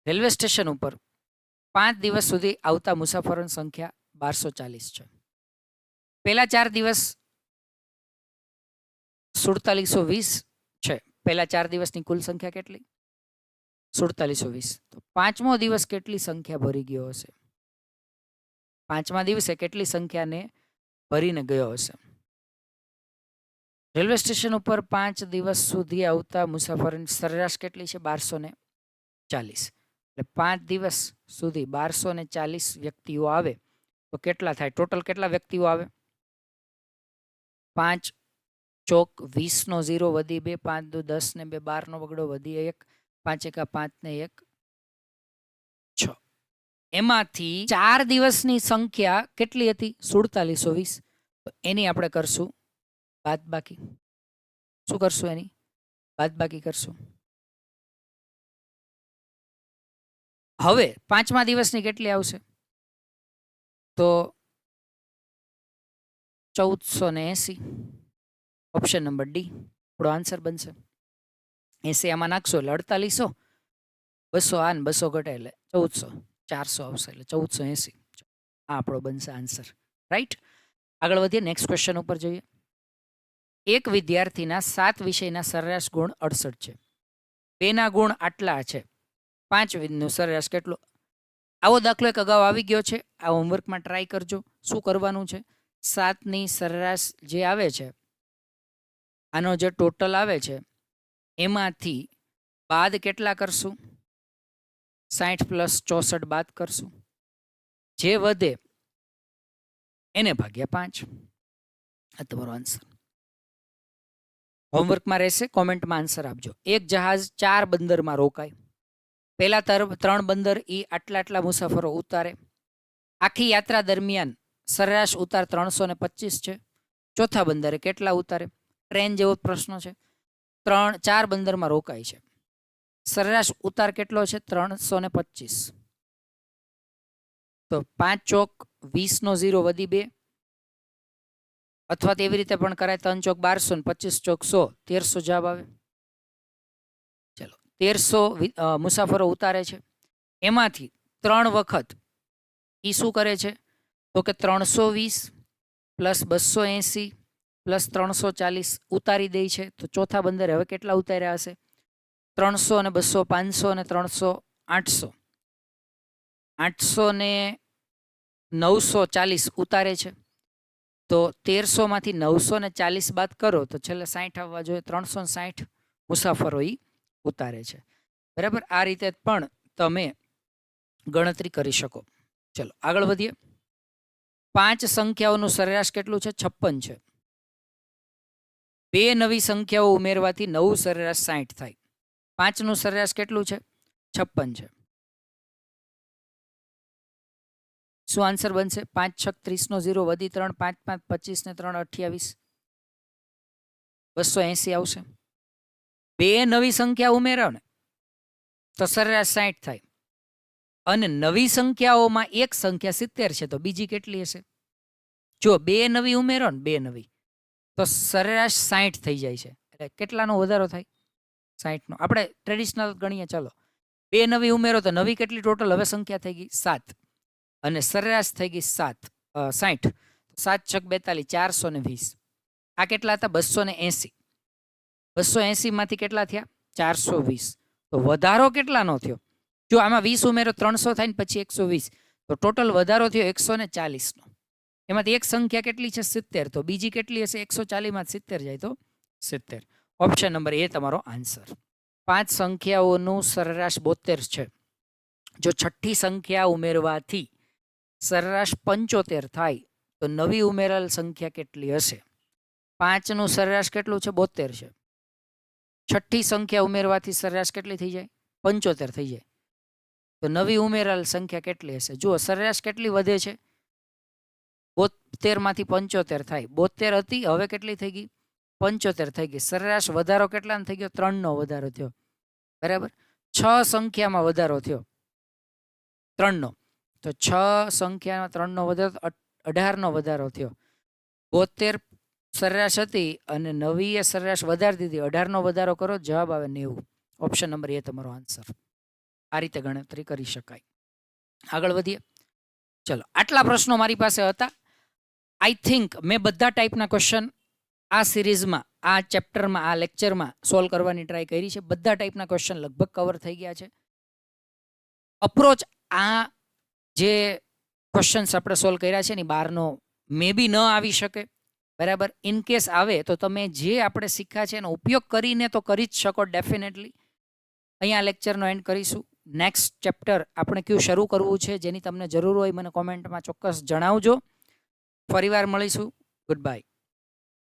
રેલવે સ્ટેશન ઉપર 5 દિવસ સુધી આવતા મુસાફરોની સંખ્યા 1240 છે. પહેલા 4 દિવસ 4720 છે. પહેલા 4 દિવસની કુલ સંખ્યા કેટલી? 4720. તો 5મો દિવસ કેટલી સંખ્યા ભરી ગયો હશે? 5મા દિવસે કેટલી સંખ્યાને ભરીને ગયો હશે? રેલવે સ્ટેશન ઉપર 5 દિવસ સુધી આવતા મુસાફરોની સરેરાશ કેટલી છે? 1240. એટલે 5 દિવસ સુધી 1240 વ્યક્તિઓ આવે તો કેટલા થાય? ટોટલ કેટલા વ્યક્તિઓ આવે? 5 ચોક 20 નો 0 વધી 2, 5 દુ 10 ને 2 12 નો બગડો વધી 1, 5 એકા 5 ને 1 6. એમાંથી 4 દિવસની સંખ્યા કેટલી હતી? 4720. તો એની આપણે કરશું બાદબાકી. શું કરશું? એની બાદબાકી કરશું. હવે 5મા દિવસની કેટલી આવશે? તો 1480. ઓપ્શન નંબર ડી આપણો આન્સર બનશે. 80 આમાં નાખશો એટલે 4800, 200 આ ને 200 ઘટે એટલે 1400, 400 આવશે એટલે 1480. આ આપણો બનશે આન્સર. રાઈટ, આગળ વધીએ, નેક્સ્ટ ક્વેશ્ચન ઉપર જઈએ. એક વિદ્યાર્થીના 7 વિષયના સરેરાશ ગુણ 68 છે. 2ના ગુણ આટલા છે. 5 નું સરેરાશ કેટલું? આવો દાખલો એક અગાઉ આવી ગયો છે, આ હોમવર્કમાં ટ્રાય કરજો. શું કરવાનું છે? 7ની સરેરાશ જે આવે છે, આનો જે ટોટલ આવે છે એમાંથી બાદ કેટલા કરશું? 60 પ્લસ 64 બાદ કરશું. જે વધે એને ભાગ્યા 5. આ તમારો આન્સર. હોમવર્કમાં રહેશે, કોમેન્ટમાં આન્સર આપજો. એક જહાજ 4 બંદરમાં રોકાય. પહેલા 3 બંદર આટલા મુસાફરો ઉતારે. આખી યાત્રા દરમિયાન સરેરાશ ઉતાર 325 છે. ચોથા બંદરે કેટલા ઉતારે? ટ્રેન જેવો પ્રશ્ન છે. 4 બંદરમાં રોકાય છે. સરેરાશ ઉતાર કેટલો છે? 325. તો 5 ચોક 20 નો 0 વધી 2, અથવા તેવી રીતે પણ કરાય. 3 ચોક 1200 ને 25 ચોક 100, 1300 જવાબ આવે. ચલો 1300 મુસાફરો ઉતારે છે. એમાંથી 3 વખત એ શું કરે છે? તો કે 320 પ્લસ 280 પ્લસ 340 ઉતારી દે છે. તો ચોથા બંદરે હવે કેટલા ઉતાર્યા હશે? 300 અને 200 500 અને 300 800. 800 ઉતારે છે, તો 1300 માંથી 940 બાદ કરો તો છેલ્લે 60 આવવા જોઈએ. 360 મુસાફરો ઈ ઉતારે છે. બરાબર, આ રીતે પણ તમે ગણતરી કરી શકો. ચલો આગળ વધીએ. 5 સંખ્યાઓનું સરેરાશ કેટલું છે? 56 છે. 2 નવી સંખ્યાઓ ઉમેરવાથી નવું સરેરાશ 60 થાય. 5 નું સરેરાશ કેટલું છે? 56 છે. શું આન્સર બનશે? 5 6 30 નો 0 વધી 3 5 5 25 ને 3 28 280 આવશે. 2 નવી સંખ્યા ઉમેરો ને તો સરેરાશ 60 થાય. અને નવી સંખ્યાઓમાં એક સંખ્યા 70 છે, તો બીજી કેટલી હશે? જો 2 નવી ઉમેરો ને 2 નવી તો સરેરાશ 60 થઈ જાય છે. એટલે કેટલાનો વધારો થાય? 60 નો. આપણે ટ્રેડિશનલ ગણીએ. ચલો 2 નવી ઉમેરો તો નવી કેટલી ટોટલ હવે સંખ્યા થઈ ગઈ? 7 અને સરેરાશ થઈ ગઈ 60. 7 6 42 420. આ કેટલા હતા? 280. 280 માંથી કેટલા થયા? 420. તો વધારો કેટલાનો થયો? જો આમાં 20 ઉમેરો 300 થાય ને પછી 120, તો ટોટલ વધારો થયો 140 નો. એમાંથી એક સંખ્યા કેટલી છે? 70. તો બીજી કેટલી હશે? 140 માં 70 જાય તો 70. ઓપ્શન નંબર એ તમારો આન્સર. 5 સંખ્યાઓનું સરેરાશ 72 છે. જો છઠ્ઠી સંખ્યા ઉમેરવાથી સરેરાશ 75 થાય તો નવી ઉમેરેલ સંખ્યા કેટલી હશે? 5 નું સરેરાશ કેટલું છે? 72 છે. છઠ્ઠી સંખ્યા ઉમેરવાથી સરેરાશ કેટલી થઈ જાય? 75 થઈ જાય. તો નવી ઉમેરેલ સંખ્યા કેટલી હશે? જુઓ સરેરાશ કેટલી વધે છે? 72 માંથી 75 થાય. 72 હતી, હવે કેટલી થઈ ગઈ? 75 થઈ ગઈ. સરેરાશ વધારો કેટલાનો થઈ ગયો? 3 નો વધારો થયો. બરાબર, 6 સંખ્યામાં વધારો થયો 3 નો. તો 6 સંખ્યામાં 3 નો વધારો 18 નો વધારો થયો. 72 સરેરાશ હતી અને નવી એ સરેરાશ વધારી દીધી. 18 નો વધારો કરો, જવાબ આવે 90. ઓપ્શન નંબર એ તમારો આન્સર. આ રીતે ગણતરી કરી શકાય. આગળ વધીએ. ચલો આટલા પ્રશ્નો મારી પાસે હતા. આઈ થિંક મેં બધા ટાઈપના ક્વેશ્ચન આ સિરીઝમાં, આ ચેપ્ટરમાં, આ લેક્ચરમાં સોલ્વ કરવાની ટ્રાય કરી છે. બધા ટાઈપના ક્વેશ્ચન લગભગ કવર થઈ ગયા છે. અપ્રોચ આ જે ક્વેશ્ચન્સ આપણે સોલ્વ કર્યા છે એની બહારનો મે બી ન આવી શકે. બરાબર, ઇન કેસ આવે તો તમે જે આપણે શીખ્યા છે એનો ઉપયોગ કરીને તો કરી જ શકો ડેફિનેટલી. અહીંયા લેક્ચરનો એન્ડ કરીશું. નેક્સ્ટ ચેપ્ટર આપણે કયું શરૂ કરવું છે, જેની તમને જરૂર હોય મને કોમેન્ટમાં ચોક્કસ જણાવજો. ફરીવાર મળીશું. Good bye.